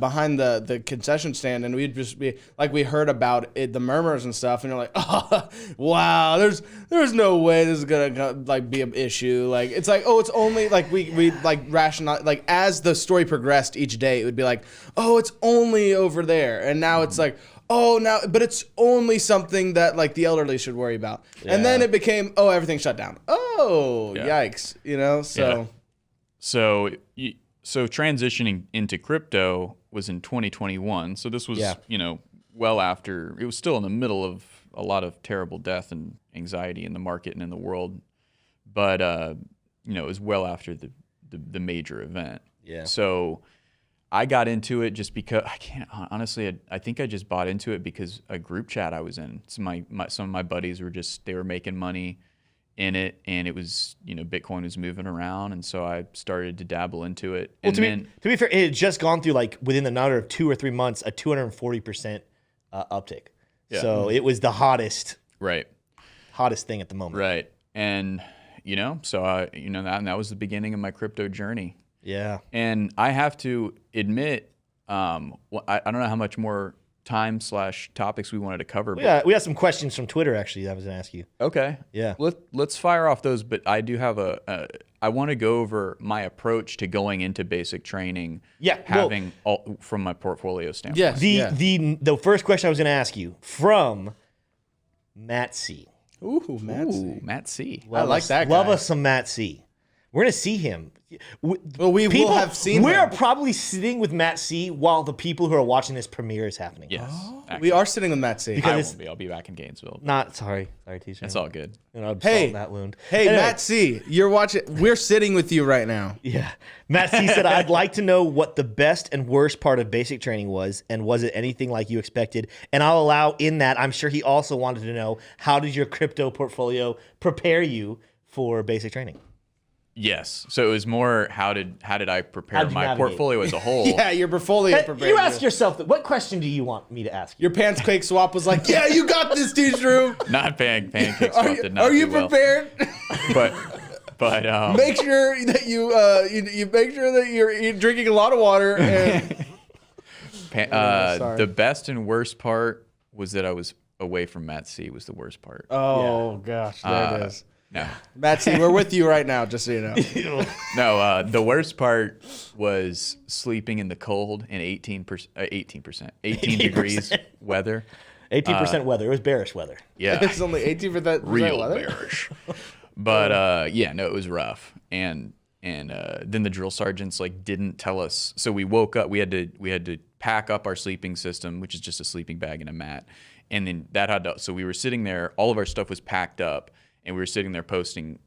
behind the concession stand, and we'd just be like, we heard about it, the murmurs and stuff, and you're like, "Oh, wow, there's no way this is gonna like be an issue." Like it's like, oh, it's only like we like rational like as the story progressed each day, it would be like, oh, it's only over there, and now it's like. Oh, now, but it's only something that like the elderly should worry about. And then it became, oh, everything shut down. Oh, Yeah. yikes! You know, so So transitioning into crypto was in 2021. So this was, Yeah. well after. It was still in the middle of a lot of terrible death and anxiety in the market and in the world, but it was well after the major event. Yeah. So I got into it just because I can't honestly. I think I just bought into it because a group chat I was in. So some of my buddies they were making money in it, and it was Bitcoin was moving around, and so I started to dabble into it. Well, And to be fair, it had just gone through like within the matter of 2 or 3 months a 240% uptick. Yeah. So it was the hottest right, thing at the moment. right, and so that was the beginning of my crypto journey. Yeah. And I have to admit, I don't know how much more time/topics we wanted to cover. We got some questions from Twitter actually that I was going to ask you. Okay. Yeah. Let's fire off those, but I do have I want to go over my approach to going into basic training. Yeah, well- Having all from my portfolio standpoint. yes, The first question I was going to ask you from Matt C. Ooh, Matt. Ooh, Matt C. I like that Love guy. us some Matt C. We're going to see him. Well, we will have seen We're him. probably sitting with Matt C while the people who are watching this premiere is happening. Yes. We are sitting with Matt C. I it's- won't be. I'll be back in Gainesville. Sorry, T-shirt. It's all good. Hey, that wound. Hey, Anyway, Matt C, you're watching. We're sitting with you right now. Yeah. Matt C said, I'd like to know what the best and worst part of basic training was, and was it anything like you expected? And I'll allow in that, I'm sure he also wanted to know, how did your crypto portfolio prepare you for basic training? Yes. So it was more how did I prepare How'd you my navigate? portfolio as a whole? Yeah, your portfolio prepared. You ask yourself, what question do you want me to ask you? Your pancake swap was like, yeah, you got this, Tshroom. Not pancake Are swap you, did not are you do well. prepared? But Make sure that you make sure that you're drinking a lot of water. And sorry. the best and worst part was that I was away from Matt C. Was the worst part. oh gosh, there it is. No, Matt C, we're with you right now, just so you know. no. The worst part was sleeping in the cold in 18 degrees weather. 18% weather. It was bearish weather. Yeah, It's only 18% real weather. bearish. But it was rough. And then the drill sergeants didn't tell us. So we woke up. We had to pack up our sleeping system, which is just a sleeping bag and a mat. And then that had to. So we were sitting there. All of our stuff was packed up, and we were sitting there posting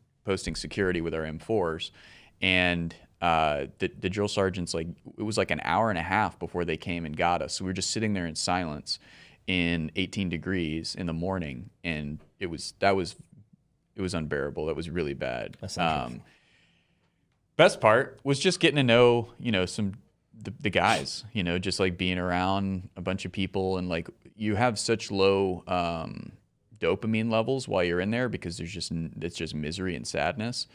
security with our M4s. And the drill sergeants it was like an hour and a half before they came and got us. So we were just sitting there in silence in 18 degrees in the morning, and it was unbearable. That was really bad. Best part was just getting to know, the guys, just being around a bunch of people, and you have such low dopamine levels while you're in there because it's just misery and sadness.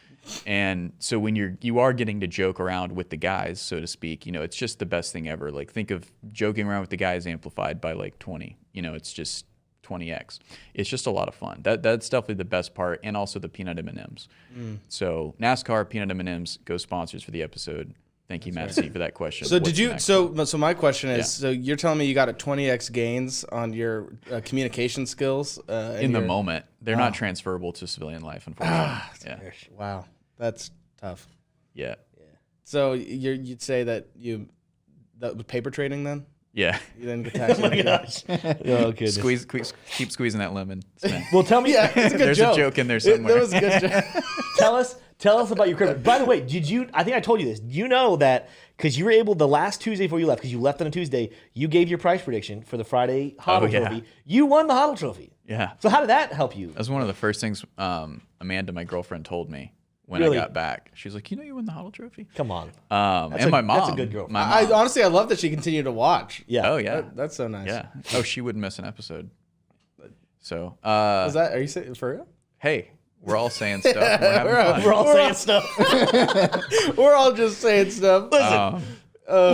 And so when you are getting to joke around with the guys, so to speak, it's just the best thing ever. Like think of joking around with the guys amplified by like 20. It's just 20x. It's just a lot of fun. That's definitely the best part, and also the peanut M&Ms. So NASCAR peanut M&Ms, go sponsors for the episode. Thank you, Matt C, for that question. So did you? So my question is: so you're telling me you got a 20x gains on your communication skills in the moment? They're not transferable to civilian life, unfortunately. Wow, that's tough. Yeah. So you'd say that that was paper trading then? Yeah. You didn't get taxed. Oh my gosh. Oh, goodness. Keep squeezing that lemon. Well, tell me. Yeah, it's a good There's joke. a joke in there somewhere. That was a good joke. Tell us about your crypto. By the way, I think I told you this. You know that because you were able the last Tuesday before you left, because you left on a Tuesday, you gave your price prediction for the Friday HODL trophy. You won the HODL trophy. Yeah. So how did that help you? That was one of the first things Amanda, my girlfriend, told me when I got back. She's like, you won the HODL trophy? Come on. And my mom. That's a good girlfriend. I honestly, I love that she continued to watch. Yeah. Oh, yeah. That's so nice. Yeah. Oh, she wouldn't miss an episode. So. Are you saying for real? Hey. We're all saying stuff. We're all saying stuff. We're all just saying stuff. Listen,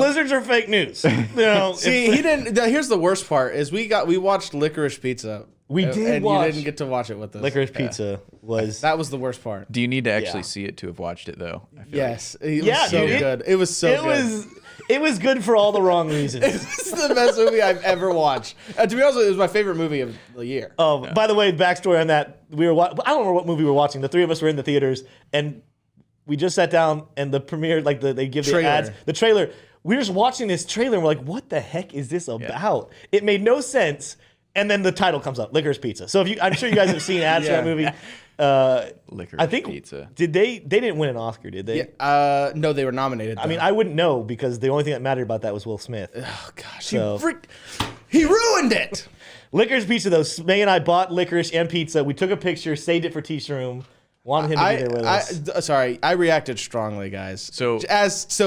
lizards are fake news. See, he didn't. Here's the worst part: is we watched Licorice Pizza. We did and watch. you didn't get to watch it with us. Licorice Pizza was. That was the worst part. Do you need to actually see it to have watched it though? Yes, it was so good. It was so good. It was good for all the wrong reasons. It's the best movie I've ever watched. To be honest, it was my favorite movie of the year. Oh, by the way, backstory on that: I don't remember what movie we were watching. The three of us were in the theaters, and we just sat down, and the premiere, like they give the ads, the trailer. We were just watching this trailer, and we're like, "What the heck is this about?" It made no sense, and then the title comes up, "Licorice Pizza." So I'm sure you guys have seen ads for that movie. Licorice Pizza. Did they didn't win an Oscar, did they? Yeah, no, they were nominated. I mean, I wouldn't know because the only thing that mattered about that was Will Smith. Oh gosh, So- he ruined it. Licorice Pizza, though. May and I bought licorice and pizza. We took a picture, saved it for Tshroom. Wanted him to be there with us. Sorry, I reacted strongly, guys. So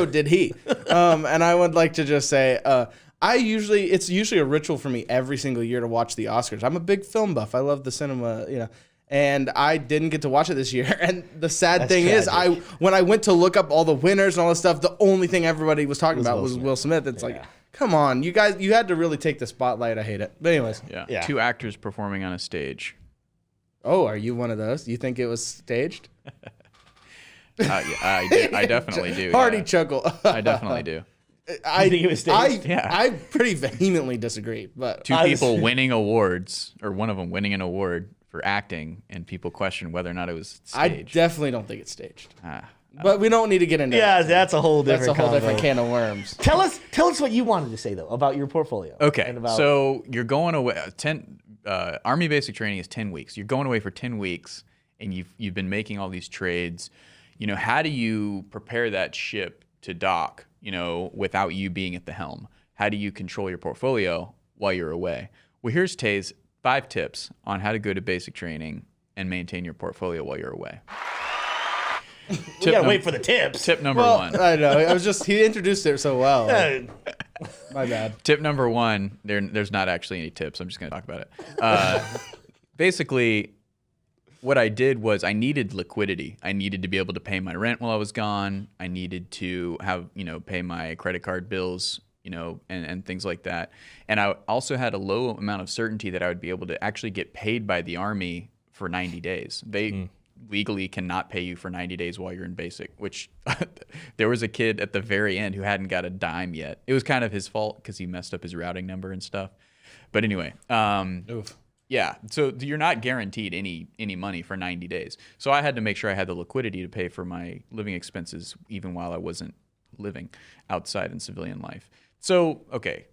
did he. And I would like to just say, it's usually a ritual for me every single year to watch the Oscars. I'm a big film buff. I love the cinema, And I didn't get to watch it this year. And the sad thing is, when I went to look up all the winners and all this stuff, the only thing everybody was talking about was Will Smith. It's like, come on, you guys, you had to really take the spotlight. I hate it. But anyways. Yeah. Two actors performing on a stage. Oh, are you one of those? You think it was staged? I definitely do. Hearty chuckle. I definitely do. I think it was staged? I pretty vehemently disagree. But Two people winning awards, or one of them winning an award for acting, and people question whether or not it was staged. I definitely don't think it's staged. But we don't need to get into that. That's a whole different That's a whole combo. different can of worms. Tell us what you wanted to say, though, about your portfolio. Okay, and about... so you're going away, Army basic training is 10 weeks. You're going away for 10 weeks, and you've been making all these trades. How do you prepare that ship to dock, without you being at the helm? How do you control your portfolio while you're away? Well, here's Tay's 5 tips on how to go to basic training and maintain your portfolio while you're away. We gotta wait for the tips. Tip number 1. I know. He introduced it so well. My bad. Tip number 1, there's not actually any tips. I'm just going to talk about it. Basically, what I did was I needed liquidity. I needed to be able to pay my rent while I was gone. I needed to have, pay my credit card bills, and things like that. And I also had a low amount of certainty that I would be able to actually get paid by the Army for 90 days. They legally cannot pay you for 90 days while you're in basic, which there was a kid at the very end who hadn't got a dime yet. It was kind of his fault because he messed up his routing number and stuff. But anyway, yeah, so you're not guaranteed any money for 90 days. So I had to make sure I had the liquidity to pay for my living expenses even while I wasn't living outside in civilian life. So, okay,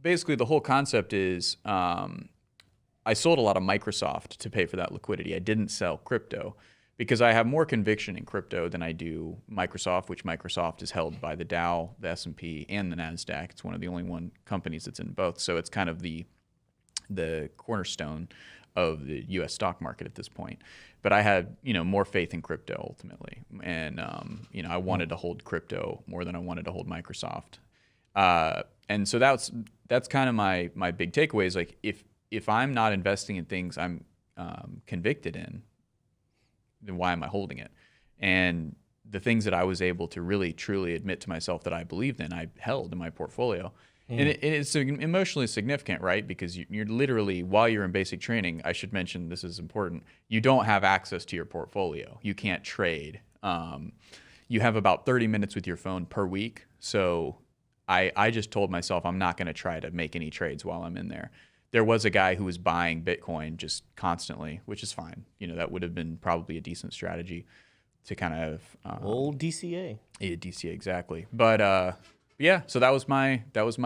basically the whole concept is I sold a lot of Microsoft to pay for that liquidity. I didn't sell crypto because I have more conviction in crypto than I do Microsoft, which Microsoft is held by the Dow, the S&P, and the NASDAQ. It's one of the only companies that's in both. So it's kind of the cornerstone of the U.S. stock market at this point. But I had, more faith in crypto ultimately. And, I wanted to hold crypto more than I wanted to hold Microsoft. And so that's kind of my big takeaway is like, if I'm not investing in things I'm convicted in, then why am I holding it? And the things that I was able to really truly admit to myself that I believed in, I held in my portfolio. And it's emotionally significant, right? Because you're literally, while you're in basic training, I should mention this is important, you don't have access to your portfolio. You can't trade. You have about 30 minutes with your phone per week. So I just told myself I'm not going to try to make any trades while I'm in there. There was a guy who was buying Bitcoin just constantly, which is fine. That would have been probably a decent strategy to kind of old DCA. Yeah, DCA exactly. But yeah, so that was my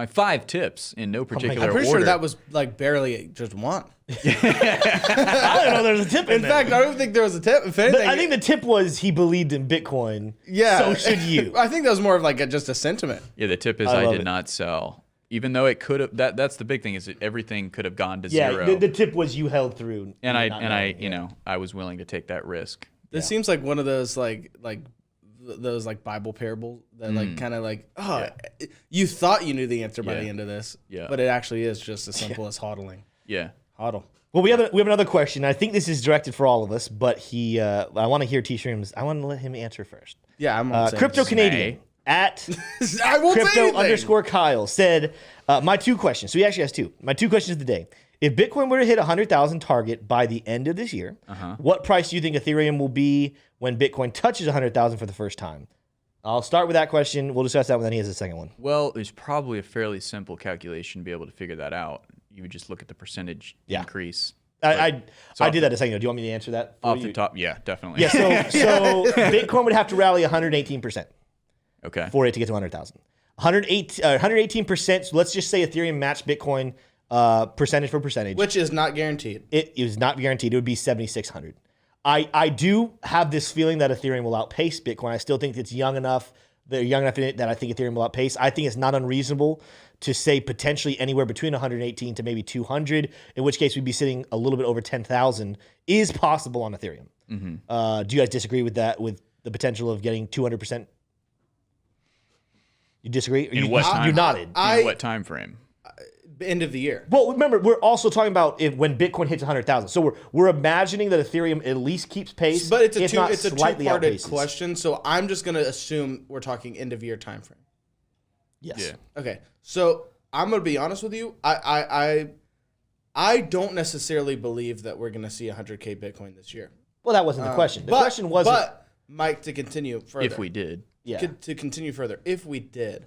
5 tips in no particular order. I'm pretty sure that was like barely just one. I don't know there's a tip in there. fact, I don't think there was a tip. If anything, I think the tip was he believed in Bitcoin. Yeah. So should you. I think that was more of like just a sentiment. Yeah, the tip is I did not sell. Even though it could have, that's the big thing, is that everything could have gone to zero. Yeah, the tip was you held through. And I was willing to take that risk. This seems like one of those like those like Bible parables that like kind of like, you thought you knew the answer by the end of this, but it actually is just as simple as hodling. Yeah. Hodl. Well, we have another question. I think this is directed for all of us, but I want to hear Tshroom's. I want to let him answer first. Yeah, I'm on Crypto Canadian at I won't say anything. Crypto_Kyle said, my 2 questions. So he actually has 2. My 2 questions of the day. If Bitcoin were to hit 100,000 target by the end of this year, what price do you think Ethereum will be when Bitcoin touches 100,000 for the first time? I'll start with that question. We'll discuss that one, then he has the second one. Well, there's probably a fairly simple calculation to be able to figure that out. You would just look at the percentage increase. I did that a second ago. Do you want me to answer that? Off the top, yeah, definitely. Yeah, so Bitcoin would have to rally 118%. Okay. For it to get to 100,000. 118%, so let's just say Ethereum matched Bitcoin percentage for percentage. Which is not guaranteed. It is not guaranteed. It would be 7,600. I do have this feeling that Ethereum will outpace Bitcoin. I still think it's young enough. They're young enough in it that I think Ethereum will outpace. I think it's not unreasonable to say potentially anywhere between 118 to maybe 200, in which case we'd be sitting a little bit over 10,000 is possible on Ethereum. Do you guys disagree with that, with the potential of getting 200%? You disagree? In what time? You nodded. In what time frame? End of the year. Well, remember, we're also talking about when Bitcoin hits 100,000. So we're imagining that Ethereum at least keeps pace. But it's a two-parted two-parted question. So I'm just going to assume we're talking end of year time frame. Yes. Yeah. Okay. So I'm going to be honest with you. I don't necessarily believe that we're going to see 100K Bitcoin this year. Well, that wasn't the question. The question wasn't. But Mike, to continue further. If we did. Yeah. To continue further, if we did.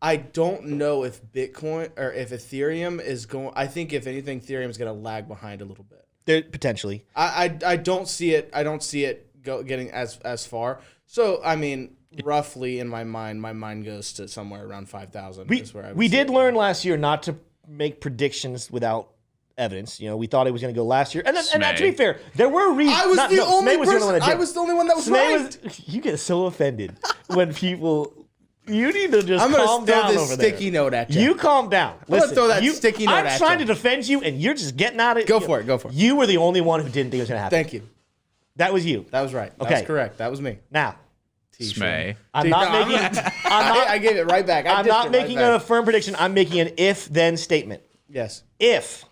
I don't know if Bitcoin or if Ethereum is going. I think if anything, Ethereum is going to lag behind a little bit. There potentially. I don't see it. I don't see it getting as far. So I mean, roughly in my mind goes to somewhere around 5,000. We did learn last year not to make predictions without evidence. We thought it was going to go last year, and to be fair, there were reasons. I was the only one that was right. You get so offended when people. You need to just calm down over there. I'm going to throw this sticky note at you. You calm down. I'm going to throw that sticky note at you. I'm trying to defend you, and you're just getting at it. Go for it. You were the only one who didn't think it was going to happen. Thank you. That was you. That was right. Okay. That's correct. That was me. Now. Smay. I gave it right back. I'm not making a firm prediction. I'm making an if-then statement. Yes. If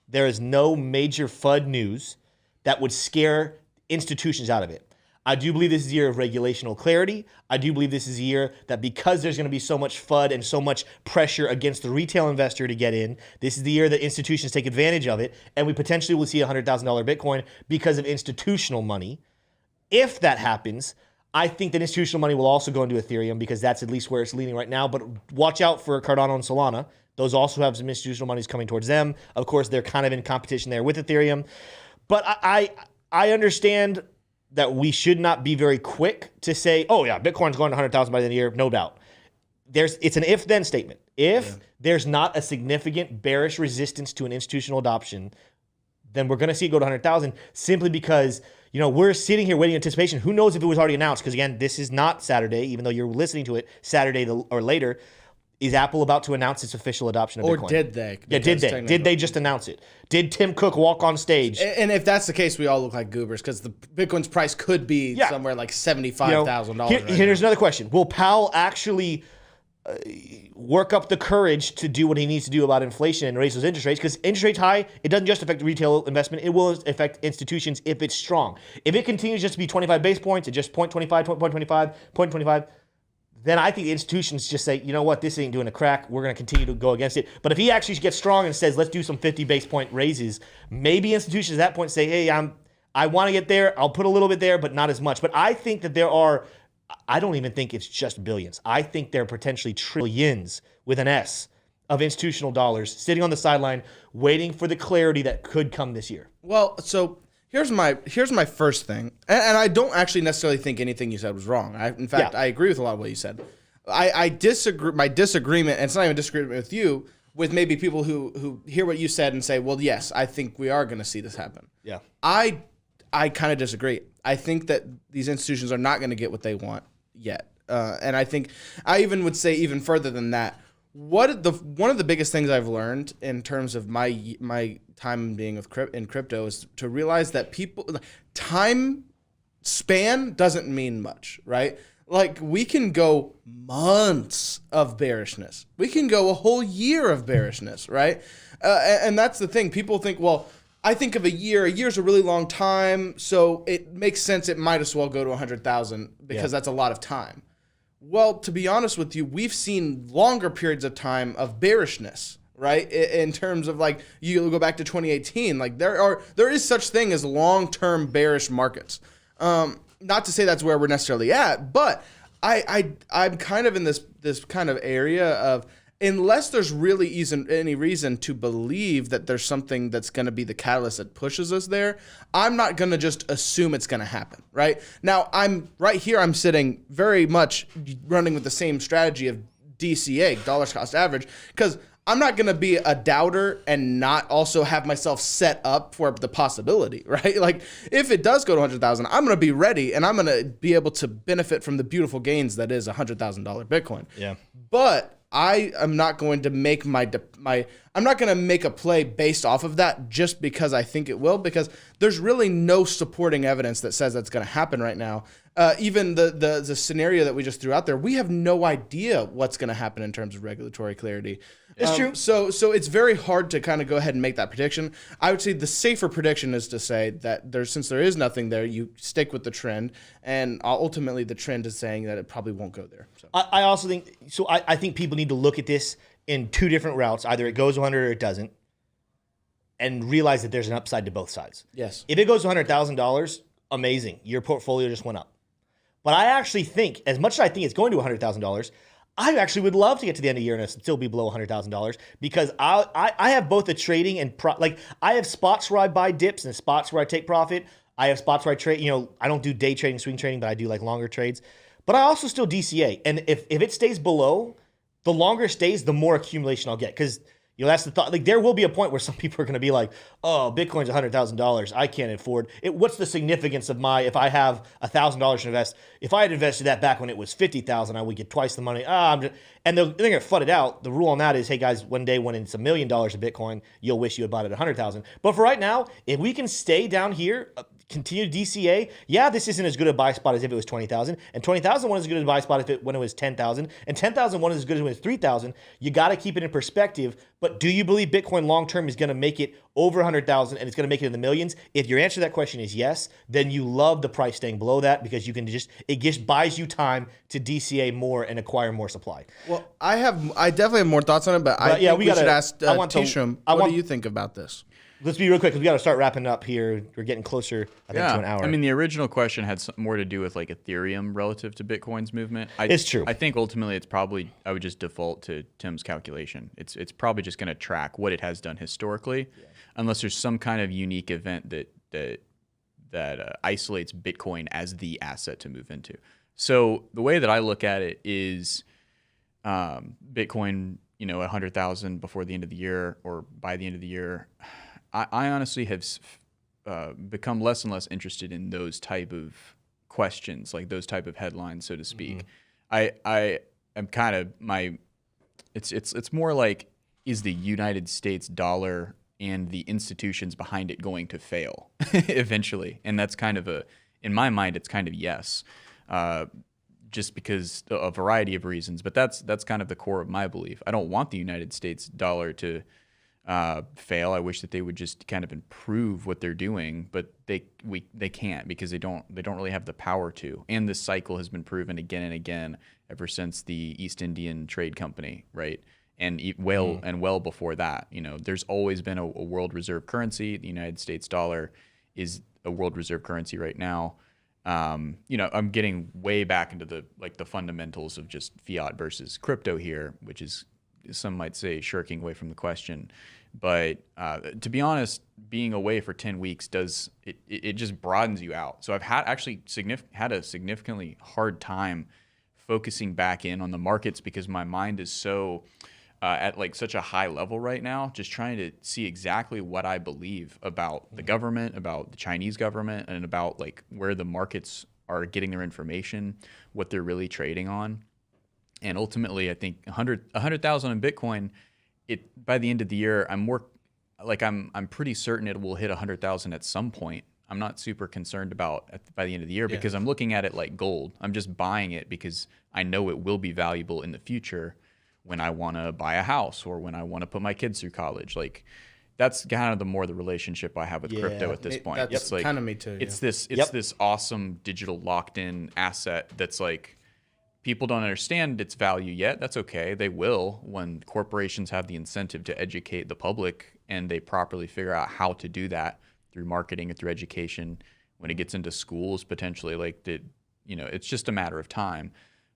there is no major FUD news that would scare institutions out of it, I do believe this is a year of regulational clarity. I do believe this is a year that because there's going to be so much FUD and so much pressure against the retail investor to get in, this is the year that institutions take advantage of it, and we potentially will see $100,000 Bitcoin because of institutional money. If that happens, I think that institutional money will also go into Ethereum because that's at least where it's leaning right now. But watch out for Cardano and Solana. Those also have some institutional monies coming towards them. Of course, they're kind of in competition there with Ethereum. But I understand that we should not be very quick to say, oh yeah, Bitcoin's going to 100,000 by the end of the year, no doubt. It's an if-then statement. If there's not a significant bearish resistance to an institutional adoption, then we're going to see it go to 100,000 simply because, we're sitting here waiting in anticipation. Who knows if it was already announced? Because again, this is not Saturday, even though you're listening to it Saturday or later. Is Apple about to announce its official adoption of Bitcoin? Or did they? Yeah, did they? Did they just announce it? Did Tim Cook walk on stage? And if that's the case, we all look like goobers because the Bitcoin's price could be somewhere like $75,000. Here's another question. Will Powell actually work up the courage to do what he needs to do about inflation and raise those interest rates, because interest rates high, it doesn't just affect retail investment, it will affect institutions if it's strong. If it continues just to be 25 base points and just 0.25, 0.25, then I think the institutions just say, you know what, this ain't doing a crack, we're going to continue to go against it. But if he actually gets strong and says, let's do some 50 base point raises, maybe institutions at that point say, hey, I want to get there, I'll put a little bit there, but not as much. But I think that I don't even think it's just billions. I think there are potentially trillions with an S of institutional dollars sitting on the sideline waiting for the clarity that could come this year. Well, so here's my first thing, and I don't actually necessarily think anything you said was wrong. In fact, I agree with a lot of what you said. I disagree. My disagreement, and it's not even a disagreement with you, with maybe people who hear what you said and say, well, yes, I think we are going to see this happen. Yeah. I kind of disagree. I think that these institutions are not going to get what they want yet. And I think I even would say even further than that. One of the biggest things I've learned in terms of my time being in crypto is to realize that time span doesn't mean much, right? Like, we can go months of bearishness. We can go a whole year of bearishness, right? And that's the thing. People think, well, I think of a year. A year's a really long time, so it makes sense. It might as well go to 100,000 because that's a lot of time. Well, to be honest with you, we've seen longer periods of time of bearishness, right? In terms of, like, you go back to 2018, like there is such thing as long-term bearish markets. Not to say that's where we're necessarily at, but I'm kind of in this kind of area of, unless there's really any reason to believe that there's something that's going to be the catalyst that pushes us there, I'm not going to just assume it's going to happen, right? Now, I'm sitting very much running with the same strategy of DCA, dollars cost average, because I'm not going to be a doubter and not also have myself set up for the possibility, right? Like, if it does go to 100,000, I'm going to be ready and I'm going to be able to benefit from the beautiful gains that is $100,000 Bitcoin. Yeah. But I am not going to make I'm not going to make a play based off of that just because I think it will, because there's really no supporting evidence that says that's going to happen right now. Even the scenario that we just threw out there, we have no idea what's going to happen in terms of regulatory clarity. It's true. So it's very hard to kind of go ahead and make that prediction. I would say the safer prediction is to say that since there is nothing there, you stick with the trend, and ultimately the trend is saying that it probably won't go there. So. I also think, I think people need to look at this in two different routes. Either it goes 100 or it doesn't, and realize that there's an upside to both sides. Yes. If it goes to $100,000, amazing. Your portfolio just went up. But I actually think, as much as I think it's going to $100,000, I actually would love to get to the end of the year and still be below $100,000, because I have both the trading and I have spots where I buy dips and spots where I take profit. I have spots where I trade. I don't do day trading, swing trading, but I do like longer trades. But I also still DCA, and if it stays below, the longer it stays, the more accumulation I'll get, because that's the thought. Like, there will be a point where some people are going to be like, "Oh, Bitcoin's $100,000. I can't afford it. What's the significance of if I have $1,000 to invest? If I had invested that back when it was $50,000, I would get twice the money." And they're going to flood it out. The rule on that is, hey guys, one day when it's $1 million of Bitcoin, you'll wish you had bought it at $100,000. But for right now, if we can stay down here, continue DCA, this isn't as good a buy spot as if it was 20,000, and 20,000 wasn't as good a buy spot when it was 10,000, and 10,000 wasn't as good as when it was 3,000. You got to keep it in perspective. But do you believe Bitcoin long term is going to make it over 100,000 and it's going to make it in the millions? If your answer to that question is yes, then you love the price staying below that, because it just buys you time to DCA more and acquire more supply. Well, I definitely have more thoughts on it, but I think we should ask Tshroom, what do you think about this? Let's be real quick, because we got to start wrapping up here. We're getting closer, I think, to an hour. I mean, the original question had more to do with like Ethereum relative to Bitcoin's movement. It's true. I think ultimately it's probably, I would just default to Tim's calculation. It's probably just going to track what it has done historically, unless there's some kind of unique event that isolates Bitcoin as the asset to move into. So the way that I look at it is Bitcoin, 100,000 before the end of the year or by the end of the year. I honestly have become less and less interested in those type of questions, like those type of headlines, so to speak. Mm-hmm. I am kind of it's more like, is the United States dollar and the institutions behind it going to fail eventually? And that's kind of in my mind, it's kind of yes. just because a variety of reasons. But that's kind of the core of my belief. I don't want the United States dollar to fail. I wish that they would just kind of improve what they're doing, but they can't, because they don't really have the power to. And this cycle has been proven again and again ever since the East Indian Trade Company, right? And well before that, there's always been a world reserve currency. The United States dollar is a world reserve currency right now. I'm getting way back into the fundamentals of just fiat versus crypto here, which is, some might say, shirking away from the question. But to be honest, being away for 10 weeks it just broadens you out. So I've had a significantly hard time focusing back in on the markets, because my mind is so at such a high level right now, just trying to see exactly what I believe about the government, about the Chinese government, and about where the markets are getting their information, what they're really trading on. And ultimately, I think 100,000 in Bitcoin, by the end of the year, I'm pretty certain it will hit 100,000 at some point. I'm not super concerned about by the end of the year, because I'm looking at it like gold. I'm just buying it because I know it will be valuable in the future when I want to buy a house or when I want to put my kids through college. That's kind of the relationship I have with crypto at this point. That's kind of me too. It's this awesome digital locked in asset that's people don't understand its value yet. That's okay. They will when corporations have the incentive to educate the public and they properly figure out how to do that through marketing and through education. When it gets into schools, potentially, it's just a matter of time.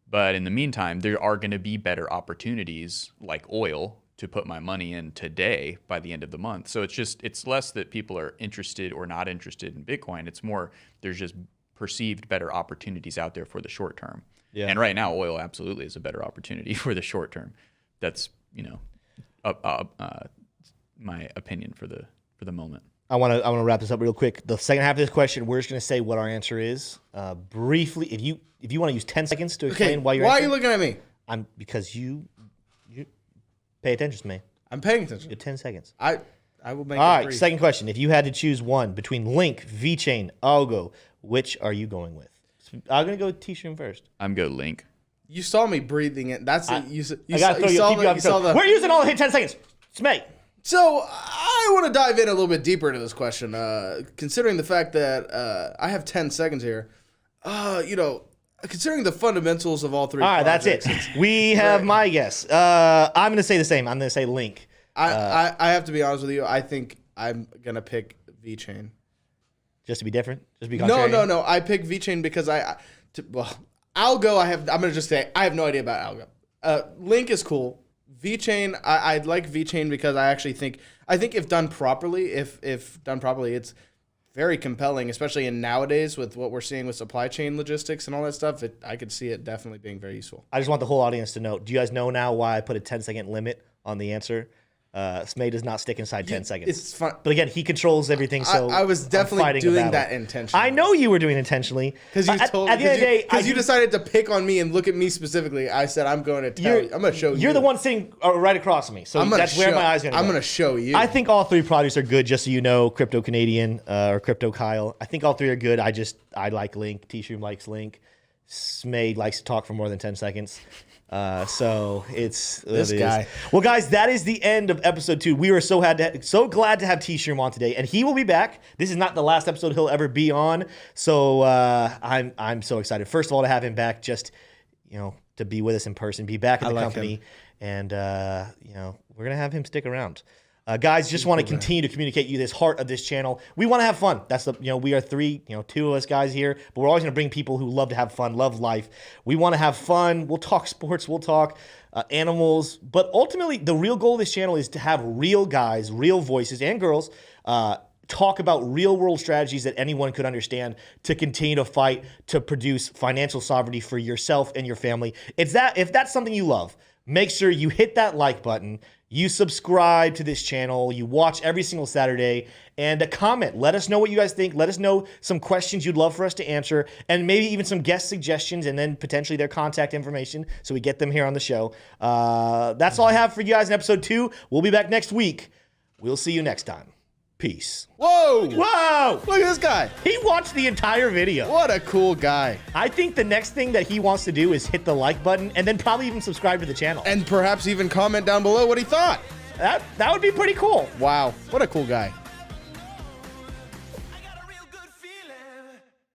But in the meantime, there are going to be better opportunities like oil to put my money in today by the end of the month. So it's less that people are interested or not interested in Bitcoin. It's more there's just perceived better opportunities out there for the short term. Yeah. And right now, oil absolutely is a better opportunity for the short term. That's my opinion for the moment. I want to wrap this up real quick. The second half of this question, we're just going to say what our answer is briefly. If you want to use 10 seconds to explain why you're why are you looking at me? Because you pay attention to me. I'm paying attention. You have 10 seconds. I will make it All right, brief. second question. If you had to choose one between Link, VeChain, Algo, which are you going with? I'm going to go with Tshroom first. I'm good, Link. You saw me breathing it. That's you saw the. We're using all the 10 seconds. Smay. So I want to dive in a little bit deeper into this question, considering the fact that I have 10 seconds here. Considering the fundamentals of all three. All right, projects, that's it. We have my guess. I'm going to say the same. I'm going to say Link. I have to be honest with you. I think I'm going to pick VeChain. Just to be different? Just to be contrary? No. I picked VeChain because Algo, I'm going to just say, I have no idea about Algo. Link is cool. VeChain, I like VeChain because I actually think if done properly, it's very compelling, especially in nowadays with what we're seeing with supply chain logistics and all that stuff. I could see it definitely being very useful. I just want the whole audience to know. Do you guys know now why I put a 10-second limit on the answer? Smay does not stick inside 10 seconds. It's fun. But again, he controls everything, so I was definitely doing that intentionally. I know you were doing it intentionally. Because at the end of the day, you decided to pick on me and look at me specifically. I said, I'm going to tell you. I'm going to show you. You're the one sitting right across from me, so that's where my eyes are going to go. I'm going to show you. I think all three projects are good, just so you know, Crypto Canadian or Crypto Kyle. I think all three are good. I like Link. Tshroom likes Link. Smay likes to talk for more than 10 seconds. So it's this guy. Well, guys, that is the end of episode 2. We were so glad to have Tshroom on today, and he will be back. This is not the last episode he'll ever be on, so I'm so excited. First of all, to have him back, just to be with us in person, be back in the company, and we're gonna have him stick around. Guys, just want to continue to communicate you this heart of this channel. We want to have fun. That's we are two of us guys here, but we're always going to bring people who love to have fun, love life. We want to have fun. We'll talk sports. We'll talk animals. But ultimately, the real goal of this channel is to have real guys, real voices, and girls talk about real world strategies that anyone could understand to continue to fight to produce financial sovereignty for yourself and your family. If that's something you love, make sure you hit that like button. You subscribe to this channel. You watch every single Saturday, and comment. Let us know what you guys think. Let us know some questions you'd love for us to answer, and maybe even some guest suggestions, and then potentially their contact information so we get them here on the show. That's all I have for you guys in episode 2. We'll be back next week. We'll see you next time. Peace. Whoa! Whoa! Look at this guy. He watched the entire video. What a cool guy. I think the next thing that he wants to do is hit the like button and then probably even subscribe to the channel. And perhaps even comment down below what he thought. That would be pretty cool. Wow, what a cool guy.